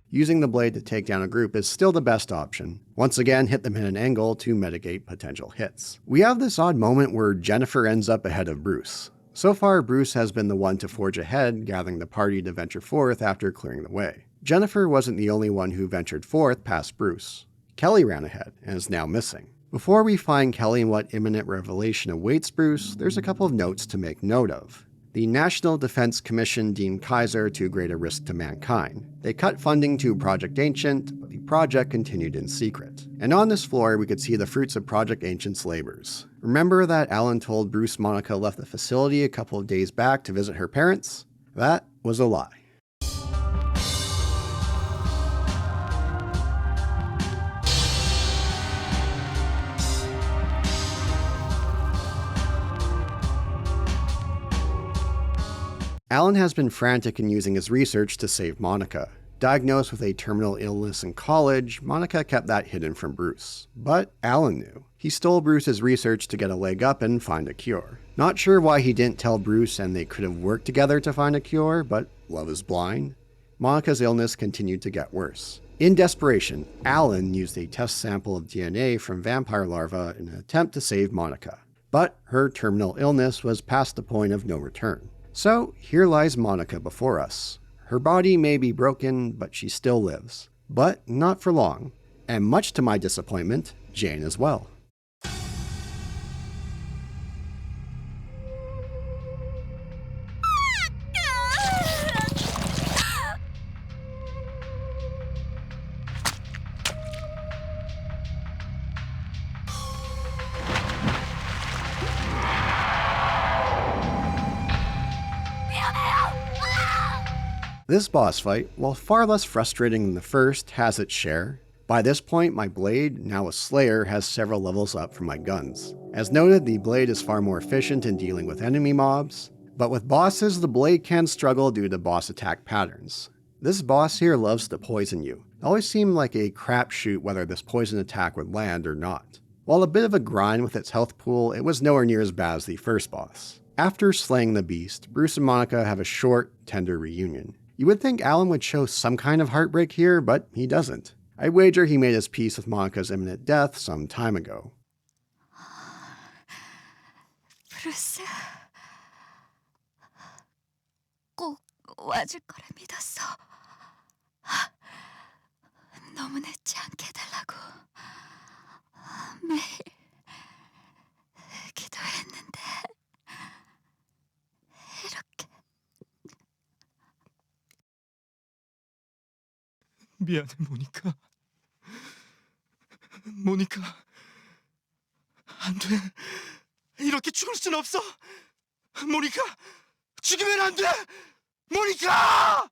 S1: Using the blade to take down a group is still the best option. Once again, hit them at an angle to mitigate potential hits. We have this odd moment where Jennifer ends up ahead of Bruce. So far, Bruce has been the one to forge ahead, gathering the party to venture forth after clearing the way. Jennifer wasn't the only one who ventured forth past Bruce. Kelly ran ahead and is now missing. Before we find Kelly and what imminent revelation awaits Bruce, there's a couple of notes to make note of. The National Defense Commission deemed Kaiser too great a risk to mankind. They cut funding to Project Ancient, but the project continued in secret. And on this floor, we could see the fruits of Project Ancient's labors. Remember that Alan told Bruce Monica left the facility a couple of days back to visit her parents? That was a lie. Alan has been frantic in using his research to save Monica. Diagnosed with a terminal illness in college, Monica kept that hidden from Bruce. But Alan knew. He stole Bruce's research to get a leg up and find a cure. Not sure why he didn't tell Bruce and they could have worked together to find a cure, but love is blind. Monica's illness continued to get worse. In desperation, Alan used a test sample of DNA from vampire larvae in an attempt to save Monica. But her terminal illness was past the point of no return. So here lies Monica before us. Her body may be broken, but she still lives. But not for long. And much to my disappointment, Jane as well. This boss fight, while far less frustrating than the first, has its share. By this point, my blade, now a Slayer, has several levels up from my guns. As noted, the blade is far more efficient in dealing with enemy mobs, but with bosses, the blade can struggle due to boss attack patterns. This boss here loves to poison you. It always seemed like a crapshoot whether this poison attack would land or not. While a bit of a grind with its health pool, it was nowhere near as bad as the first boss. After slaying the beast, Bruce and Monica have a short, tender reunion. You would think Alan would show some kind of heartbreak here, but he doesn't. I wager he made his peace with Monica's imminent death some time ago.
S5: 브루스, 꼭 와줄 거라 믿었어. 너무 늦지 않게 해달라고 매일 기도했는데 이렇게.
S4: 미안해, 모니카. 모니카, 안 돼. 이렇게 죽을 순 없어. 모니카, 죽이면 안 돼. 모니카!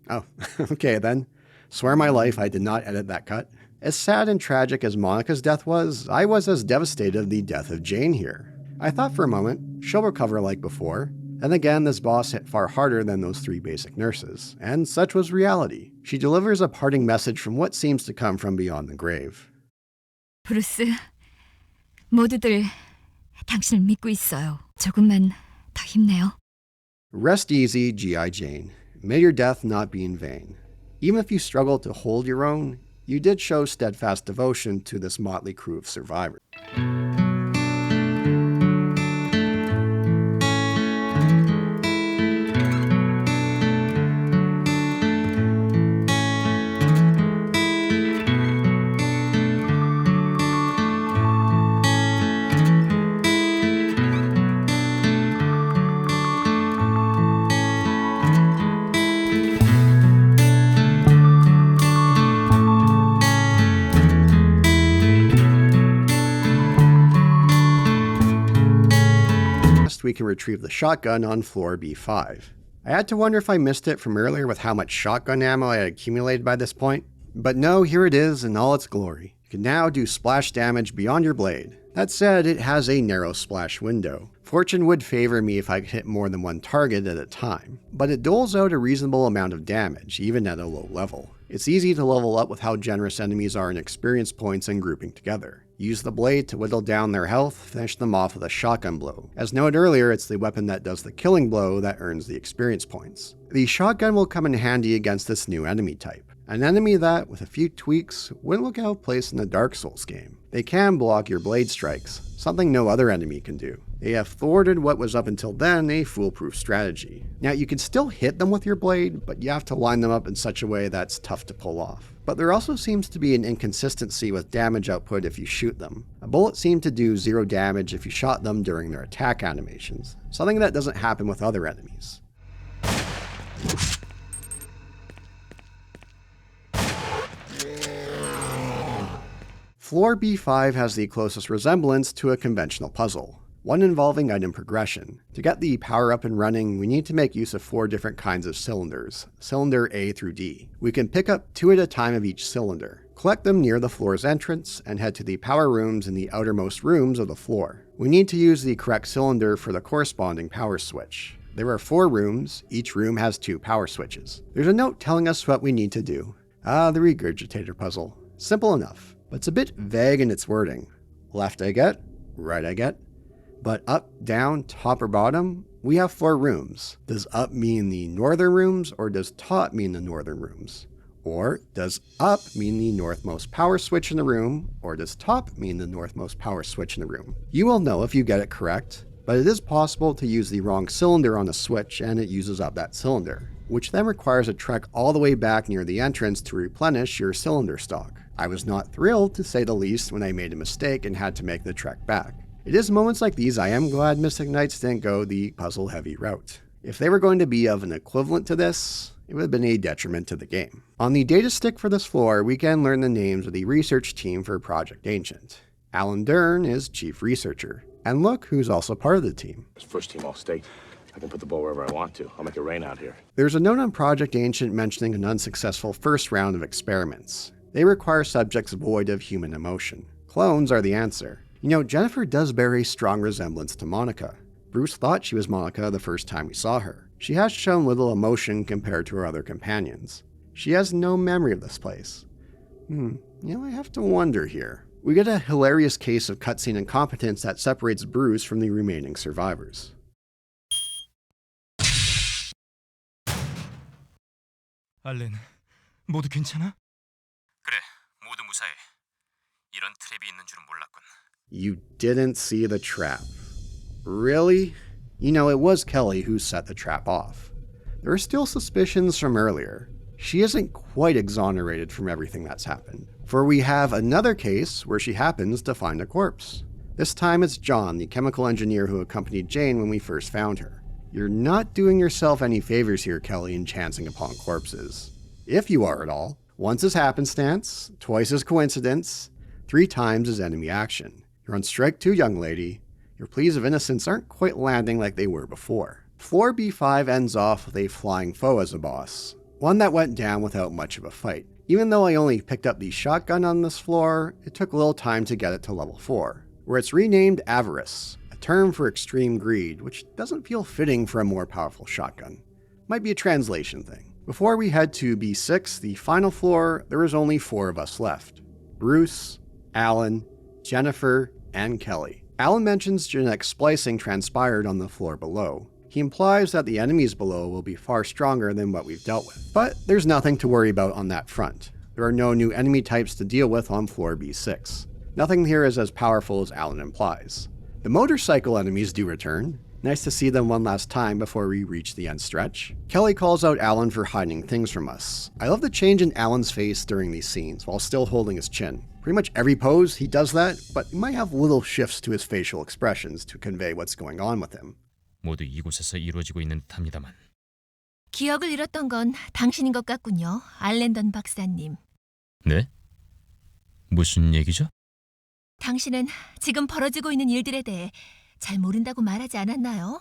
S1: Oh, okay then. Swear my life I did not edit that cut. As sad and tragic as Monica's death was, I was as devastated of the death of Jane here. I thought for a moment, she'll recover like before. Then again, this boss hit far harder than those 3 basic nurses, and such was reality. She delivers a parting message from what seems to come from beyond the grave.
S5: 브루스, 모두들 당신을 믿고 있어요. 조금만 더 힘내요.
S1: Rest easy, G.I. Jane. May your death not be in vain. Even if you struggle to hold your own, you did show steadfast devotion to this motley crew of survivors. We can retrieve the shotgun on floor B5. I had to wonder if I missed it from earlier with how much shotgun ammo I had accumulated by this point, but no, here it is in all its glory. You can now do splash damage beyond your blade. That said, it has a narrow splash window. Fortune would favor me if I could hit more than one target at a time, but it doles out a reasonable amount of damage, even at a low level. It's easy to level up with how generous enemies are in experience points and grouping together. Use the blade to whittle down their health, finish them off with a shotgun blow. As noted earlier, it's the weapon that does the killing blow that earns the experience points. The shotgun will come in handy against this new enemy type. An enemy that, with a few tweaks, wouldn't look out of place in a Dark Souls game. They can block your blade strikes, something no other enemy can do. They have thwarted what was up until then a foolproof strategy. Now you can still hit them with your blade, but you have to line them up in such a way that's tough to pull off. But there also seems to be an inconsistency with damage output if you shoot them. A bullet seemed to do 0 damage if you shot them during their attack animations, something that doesn't happen with other enemies. Floor B5 has the closest resemblance to a conventional puzzle, one involving item progression. To get the power up and running, we need to make use of 4 different kinds of cylinders, cylinder A through D. We can pick up 2 at a time of each cylinder, collect them near the floor's entrance, and head to the power rooms in the outermost rooms of the floor. We need to use the correct cylinder for the corresponding power switch. There are 4 rooms, each room has 2 power switches. There's a note telling us what we need to do. The regurgitator puzzle. Simple enough, but it's a bit vague in its wording. Left I get, right I get, but up, down, top or bottom, we have 4 rooms. Does up mean the northern rooms, or does top mean the northern rooms? Or does up mean the northmost power switch in the room, or does top mean the northmost power switch in the room? You will know if you get it correct, but it is possible to use the wrong cylinder on a switch and it uses up that cylinder, which then requires a trek all the way back near the entrance to replenish your cylinder stock. I was not thrilled, to say the least, when I made a mistake and had to make the trek back. It is moments like these I am glad Mystic Knights didn't go the puzzle-heavy route. If they were going to be of an equivalent to this, it would have been a detriment to the game. On the data stick for this floor, we can learn the names of the research team for Project Ancient. Alan Dern is chief researcher, and look who's also part of the team.
S6: First team all state. I can put the ball wherever I want to. I'll make it rain out here.
S1: There's a note on Project Ancient mentioning an unsuccessful first round of experiments. They require subjects void of human emotion. Clones are the answer. You know, Jennifer does bear a strong resemblance to Monica. Bruce thought she was Monica the first time we saw her. She has shown little emotion compared to her other companions. She has no memory of this place. I have to wonder here. We get a hilarious case of cutscene incompetence that separates Bruce from the remaining survivors.
S4: 알렌, 모두 괜찮아?
S7: 그래, 모두 무사해. 이런 트랩이 있는 줄은 몰랐군.
S1: You didn't see the trap. Really? You know, it was Kelly who set the trap off. There are still suspicions from earlier. She isn't quite exonerated from everything that's happened, for we have another case where she happens to find a corpse. This time it's John, the chemical engineer who accompanied Jane when we first found her. You're not doing yourself any favors here, Kelly, in chancing upon corpses. If you are at all. Once is happenstance, twice is coincidence, 3 times is enemy action. You're on strike 2, young lady. Your pleas of innocence aren't quite landing like they were before. Floor B5 ends off with a flying foe as a boss, one that went down without much of a fight. Even though I only picked up the shotgun on this floor, it took a little time to get it to level 4, where it's renamed Avarice, a term for extreme greed, which doesn't feel fitting for a more powerful shotgun. Might be a translation thing. Before we head to B6, the final floor, there is only 4 of us left. Bruce, Alan, Jennifer, and Kelly. Alan mentions genetic splicing transpired on the floor below. He implies that the enemies below will be far stronger than what we've dealt with. But there's nothing to worry about on that front. There are no new enemy types to deal with on floor B6. Nothing here is as powerful as Alan implies. The motorcycle enemies do return. Nice to see them one last time before we reach the end stretch. Kelly calls out Alan for hiding things from us. I love the change in Alan's face during these scenes while still holding his chin. Pretty much every pose he does that, but he might have little shifts to his facial expressions to convey what's going on with him.
S4: 모두 이곳에서 이루어지고 있는 듯합니다만.
S3: 기억을 잃었던 건 당신인 것 같군요, 알렌던 박사님.
S4: 네? 무슨 얘기죠?
S3: 당신은 지금 벌어지고 있는 일들에 대해 잘 모른다고 말하지 않았나요?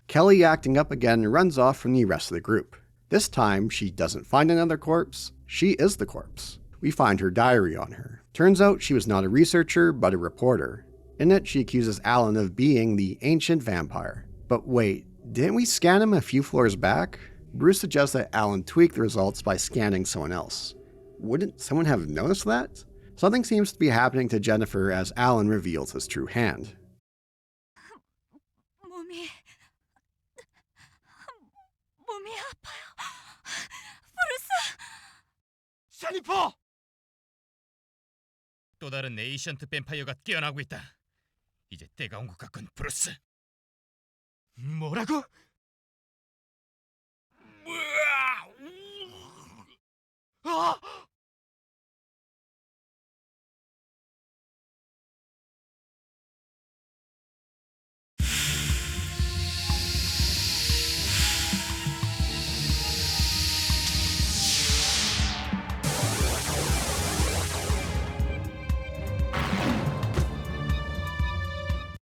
S1: Kelly acting up again runs off from the rest of the group. This time, she doesn't find another corpse, she is the corpse. We find her diary on her. Turns out she was not a researcher, but a reporter. In it, she accuses Alan of being the ancient vampire. But wait, didn't we scan him a few floors back? Bruce suggests that Alan tweaked the results by scanning someone else. Wouldn't someone have noticed that? Something seems to be happening to Jennifer as Alan reveals his true hand.
S5: 몸이 아파요.
S4: 제니퍼!
S7: 또 다른 에이션트 뱀파이어가 깨어나고 있다. 이제 때가 온 것 같군, 브루스.
S4: 뭐라고? 아!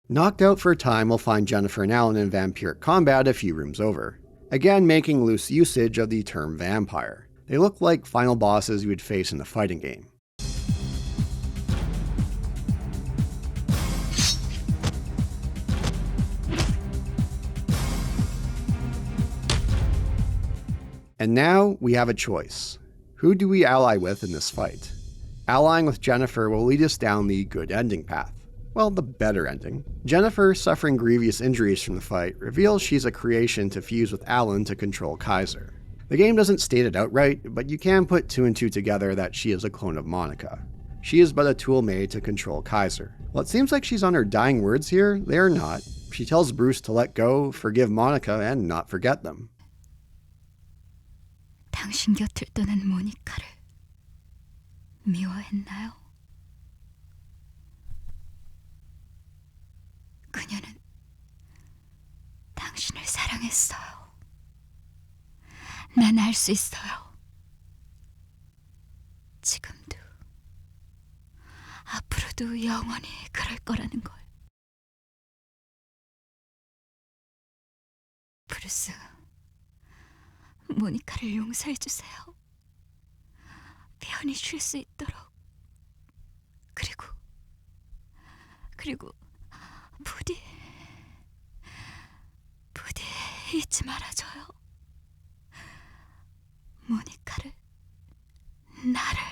S1: Knocked out for a time, we'll find Jennifer and Alan in vampiric combat a few rooms over, again making loose usage of the term vampire. They look like final bosses you would face in a fighting game. And now we have a choice. Who do we ally with in this fight? Allying with Jennifer will lead us down the good ending path. Well, the better ending. Jennifer, suffering grievous injuries from the fight, reveals she's a creation to fuse with Alan to control Kaiser. The game doesn't state it outright, but you can put two and two together that she is a clone of Monica. She is but a tool made to control Kaiser. Well, it seems like she's on her dying words here. They are not. She tells Bruce to let go, forgive Monica, and not forget them.
S5: 당신 곁을 떠난 모니카를 미워했나요? 그녀는 당신을 사랑했어요. 난 알 수 있어요. 지금도 앞으로도 영원히 그럴 거라는 걸. 브루스, 모니카를 용서해 주세요. 편히 쉴 수 있도록. 그리고 부디 잊지 말아줘요. 모니카를, 나를.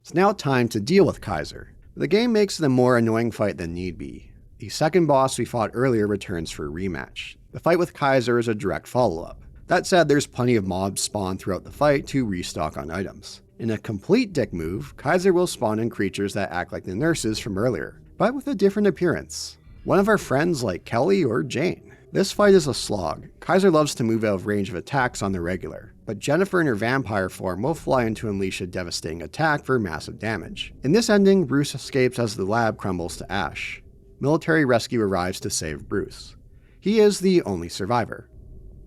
S1: It's now time to deal with Kaiser. The game makes it a more annoying fight than need be. The second boss we fought earlier returns for a rematch. The fight with Kaiser is a direct follow-up. That said, there's plenty of mobs spawn throughout the fight to restock on items. In a complete dick move, Kaiser will spawn in creatures that act like the nurses from earlier, but with a different appearance. One of our friends like Kelly or Jane. This fight is a slog. Kaiser loves to move out of range of attacks on the regular, but Jennifer in her vampire form will fly in to unleash a devastating attack for massive damage. In this ending, Bruce escapes as the lab crumbles to ash. Military rescue arrives to save Bruce. He is the only survivor.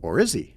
S1: Or is he?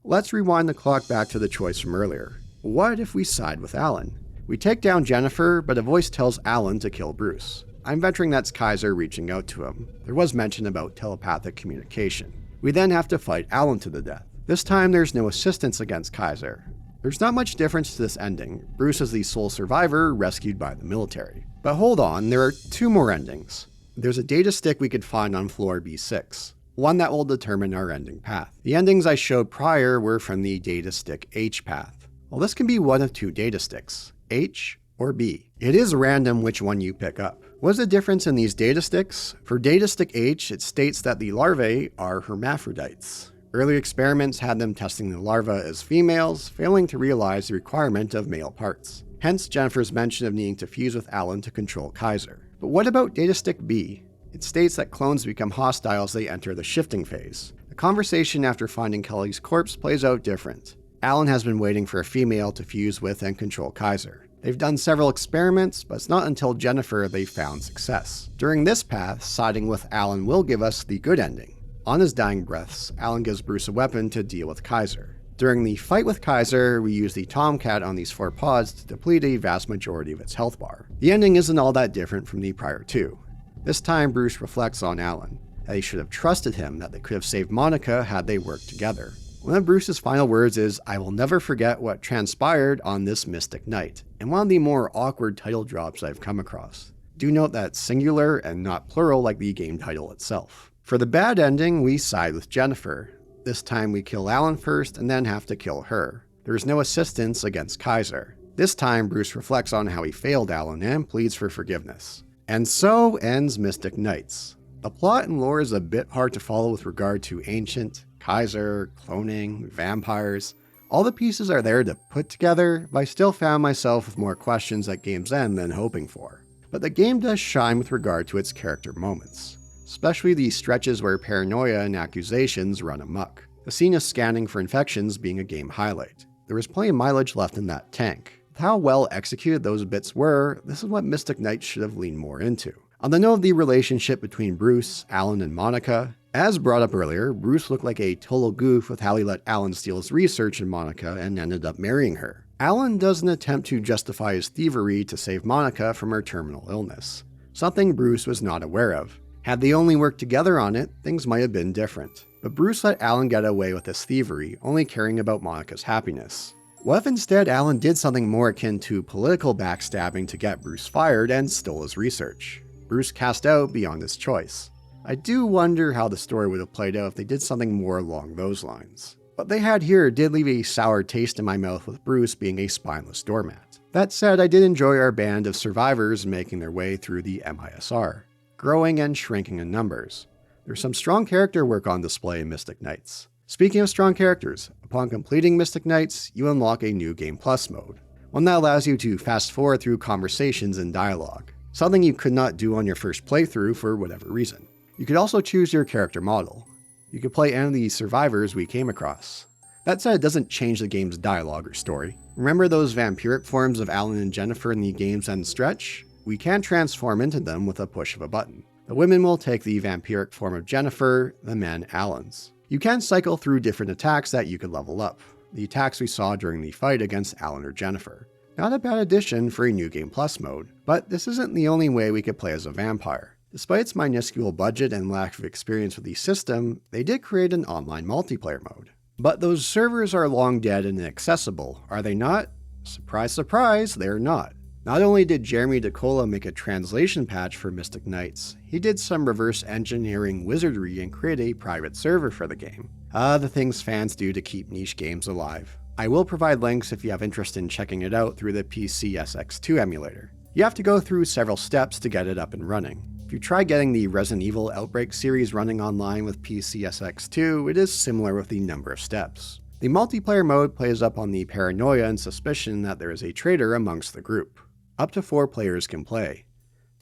S1: Let's rewind the clock back to the choice from earlier. What if we side with Alan? We take down Jennifer, but a voice tells Alan to kill Bruce. I'm venturing that's Kaiser reaching out to him. There was mention about telepathic communication. We then have to fight Alan to the death. This time there's no assistance against Kaiser. There's not much difference to this ending. Bruce is the sole survivor, rescued by the military. But hold on, there are two more endings. There's a data stick we could find on floor B6. One that will determine our ending path. The endings I showed prior were from the data stick H path. Well, this can be one of two data sticks, H or B. It is random which one you pick up. What's the difference in these data sticks? For data stick H, it states that the larvae are hermaphrodites. Early experiments had them testing the larvae as females, failing to realize the requirement of male parts. Hence Jennifer's mention of needing to fuse with Alan to control Kaiser. But what about data stick B? It states that clones become hostile as they enter the shifting phase. The conversation after finding Kelly's corpse plays out different. Alan has been waiting for a female to fuse with and control Kaiser. They've done several experiments, but it's not until Jennifer they found success. During this path, siding with Alan will give us the good ending. On his dying breaths, Alan gives Bruce a weapon to deal with Kaiser. During the fight with Kaiser, we use the Tomcat on these 4 pods to deplete a vast majority of its health bar. The ending isn't all that different from the prior two. This time, Bruce reflects on Alan, that he should have trusted him, that they could have saved Monica had they worked together. One of Bruce's final words is, "I will never forget what transpired on this mystic night," and one of the more awkward title drops I've come across. Do note that it's singular and not plural like the game title itself. For the bad ending, we side with Jennifer. This time we kill Alan first and then have to kill her. There is no assistance against Kaiser. This time, Bruce reflects on how he failed Alan and pleads for forgiveness. And so ends Mystic Knights. The plot and lore is a bit hard to follow with regard to ancient, Kaiser, cloning, vampires. All the pieces are there to put together, but I still found myself with more questions at game's end than hoping for. But the game does shine with regard to its character moments, especially the stretches where paranoia and accusations run amok. The scene of scanning for infections being a game highlight. There was plenty of mileage left in that tank. With how well executed those bits were, this is what Mystic Knights should have leaned more into. On the note of the relationship between Bruce, Alan, and Monica, as brought up earlier, Bruce looked like a total goof with how he let Alan steal his research in Monica and ended up marrying her. Alan does an attempt to justify his thievery to save Monica from her terminal illness, something Bruce was not aware of. Had they only worked together on it, things might have been different. But Bruce let Alan get away with this thievery, only caring about Monica's happiness. What if instead Alan did something more akin to political backstabbing to get Bruce fired and stole his research? Bruce cast out beyond his choice. I do wonder how the story would have played out if they did something more along those lines. What they had here did leave a sour taste in my mouth with Bruce being a spineless doormat. That said, I did enjoy our band of survivors making their way through the MISR, growing and shrinking in numbers. There's some strong character work on display in Mystic Knights. Speaking of strong characters, upon completing Mystic Knights, you unlock a new Game Plus mode, one that allows you to fast forward through conversations and dialogue, something you could not do on your first playthrough for whatever reason. You could also choose your character model. You could play any of the survivors we came across. That said, it doesn't change the game's dialogue or story. Remember those vampiric forms of Alan and Jennifer in the game's end stretch? We can transform into them with a push of a button. The women will take the vampiric form of Jennifer, the men Alan's. You can cycle through different attacks that you could level up, the attacks we saw during the fight against Alan or Jennifer. Not a bad addition for a new Game Plus mode, but this isn't the only way we could play as a vampire. Despite its minuscule budget and lack of experience with the system, they did create an online multiplayer mode. But those servers are long dead and inaccessible, are they not? Surprise, surprise, they're not. Not only did Jeremy DeCola make a translation patch for Mystic Knights, he did some reverse engineering wizardry and create a private server for the game. The things fans do to keep niche games alive. I will provide links if you have interest in checking it out through the PCSX2 emulator. You have to go through several steps to get it up and running. If you try getting the Resident Evil Outbreak series running online with PCSX2, it is similar with the number of steps. The multiplayer mode plays up on the paranoia and suspicion that there is a traitor amongst the group. Up to 4 players can play.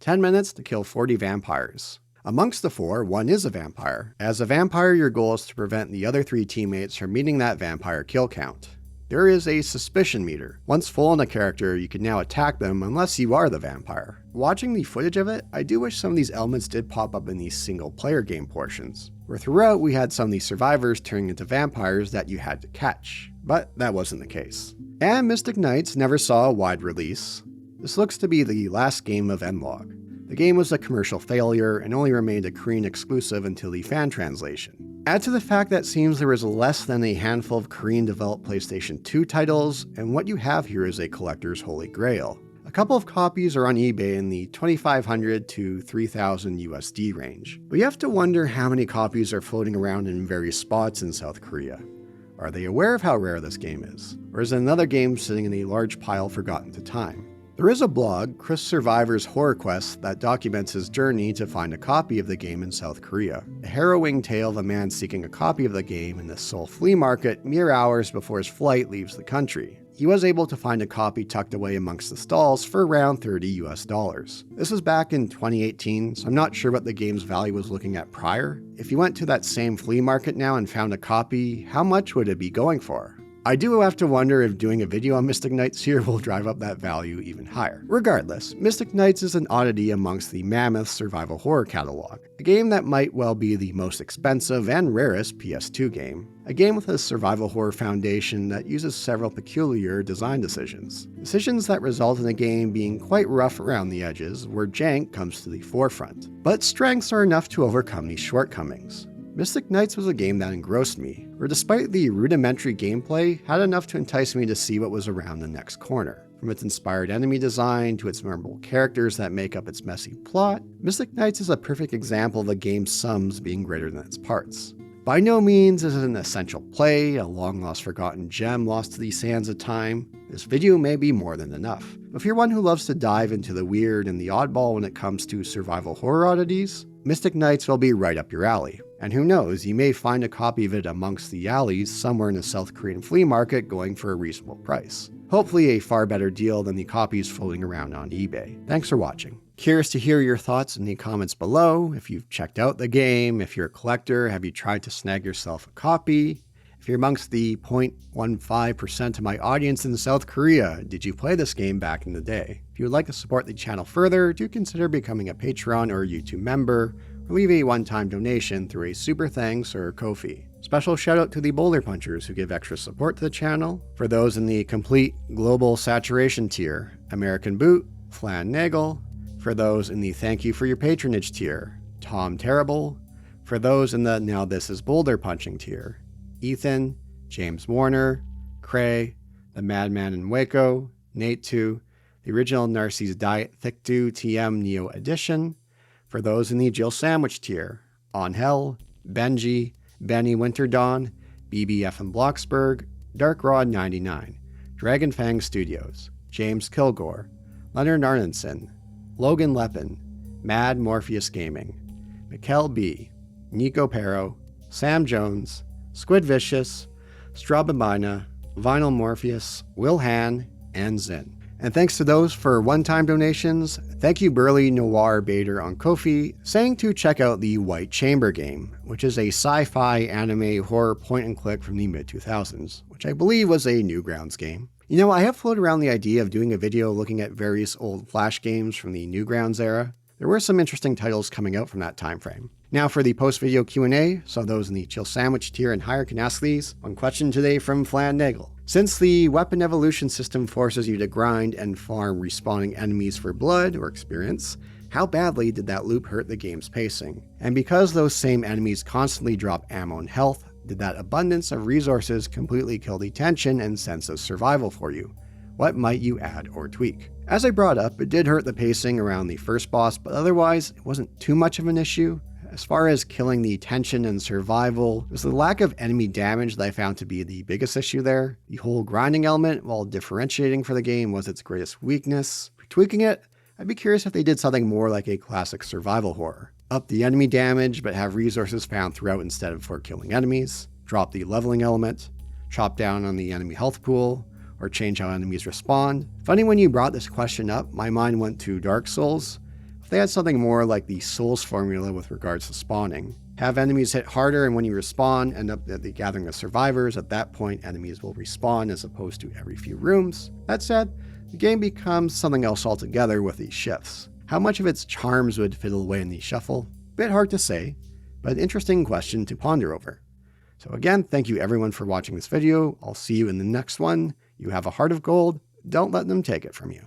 S1: 10 minutes to kill 40 vampires. Amongst the 4, one is a vampire. As a vampire, your goal is to prevent the other 3 teammates from meeting that vampire kill count. There is a suspicion meter. Once full on a character, you can now attack them unless you are the vampire. Watching the footage of it, I do wish some of these elements did pop up in these single player game portions, where throughout we had some of these survivors turning into vampires that you had to catch, but that wasn't the case. And Mystic Knights never saw a wide release. This looks to be the last game of N-Log. The game was a commercial failure and only remained a Korean exclusive until the fan translation. Add to the fact that it seems there was less than a handful of Korean-developed PlayStation 2 titles, and what you have here is a collector's holy grail. A couple of copies are on eBay in the $2,500 to $3,000 USD range, but you have to wonder how many copies are floating around in various spots in South Korea. Are they aware of how rare this game is? Or is it another game sitting in a large pile forgotten to time? There is a blog, Chris Survivor's Horror Quest, that documents his journey to find a copy of the game in South Korea. A harrowing tale of a man seeking a copy of the game in the Seoul flea market mere hours before his flight leaves the country. He was able to find a copy tucked away amongst the stalls for around $30 US. This was back in 2018, so I'm not sure what the game's value was looking at prior. If you went to that same flea market now and found a copy, how much would it be going for? I do have to wonder if doing a video on Mystic Knights here will drive up that value even higher. Regardless, Mystic Knights is an oddity amongst the mammoth survival horror catalog. A game that might well be the most expensive and rarest PS2 game. A game with a survival horror foundation that uses several peculiar design decisions. Decisions that result in a game being quite rough around the edges, where jank comes to the forefront. But strengths are enough to overcome these shortcomings. Mystic Knights was a game that engrossed me, where despite the rudimentary gameplay, had enough to entice me to see what was around the next corner. From its inspired enemy design to its memorable characters that make up its messy plot, Mystic Knights is a perfect example of a game's sums being greater than its parts. By no means is it an essential play, a long-lost forgotten gem lost to the sands of time. This video may be more than enough. If you're one who loves to dive into the weird and the oddball when it comes to survival horror oddities, Mystic Knights will be right up your alley. And who knows, you may find a copy of it amongst the alleys somewhere in a South Korean flea market going for a reasonable price. Hopefully a far better deal than the copies floating around on eBay. Thanks for watching. Curious to hear your thoughts in the comments below. If you've checked out the game, if you're a collector, have you tried to snag yourself a copy? If you're amongst the 0.15% of my audience in South Korea, did you play this game back in the day? If you would like to support the channel further, do consider becoming a Patreon or YouTube member, or leave a one-time donation through a Super Thanks or Ko-fi. Special shout out to the Boulder Punchers who give extra support to the channel. For those in the complete global saturation tier, American Boot, Flan Nagel. For those in the thank you for your patronage tier, Tom Terrible. For those in the now this is Boulder punching tier, Ethan, James Warner, Cray, the Madman in Waco, Nate 2, the original Narcisse Diet Thick 2 TM Neo Edition. For those in the Jill Sandwich tier, On Hell, Benji, Benny Winterdawn, BBF and Bloxburg, Dark Rod 99, Dragon Fang Studios, James Kilgore, Leonard Arnenson, Logan Lepin, Mad Morpheus Gaming, Mikkel B, Nico Pero, Sam Jones, Squid Vicious, Strababina, Vinyl Morpheus, Will Han, and Zin. And thanks to those for one-time donations. Thank you Burley Noir Bader on Ko-fi, saying to check out the White Chamber game, which is a sci-fi anime horror point-and-click from the mid-2000s, which I believe was a Newgrounds game. You know, I have floated around the idea of doing a video looking at various old Flash games from the Newgrounds era. There were some interesting titles coming out from that time frame. Now for the post-video Q&A, so those in the Chill Sandwich tier and higher can ask these. One question today from Flan Nagel. Since the weapon evolution system forces you to grind and farm respawning enemies for blood or experience, how badly did that loop hurt the game's pacing? And because those same enemies constantly drop ammo and health, did that abundance of resources completely kill the tension and sense of survival for you? What might you add or tweak? As I brought up, it did hurt the pacing around the first boss, but otherwise, it wasn't too much of an issue. As far as killing the tension and survival, it was the lack of enemy damage that I found to be the biggest issue there. The whole grinding element, while differentiating for the game, was its greatest weakness. For tweaking it, I'd be curious if they did something more like a classic survival horror. Up the enemy damage, but have resources found throughout instead of for killing enemies. Drop the leveling element. Chop down on the enemy health pool. Or change how enemies respond. Funny when you brought this question up, my mind went to Dark Souls. If they had something more like the Souls formula with regards to spawning. Have enemies hit harder, and when you respawn, end up at the gathering of survivors. At that point, enemies will respawn as opposed to every few rooms. That said, the game becomes something else altogether with these shifts. How much of its charms would fiddle away in the shuffle? Bit hard to say, but an interesting question to ponder over. So again, thank you everyone for watching this video. I'll see you in the next one. You have a heart of gold. Don't let them take it from you.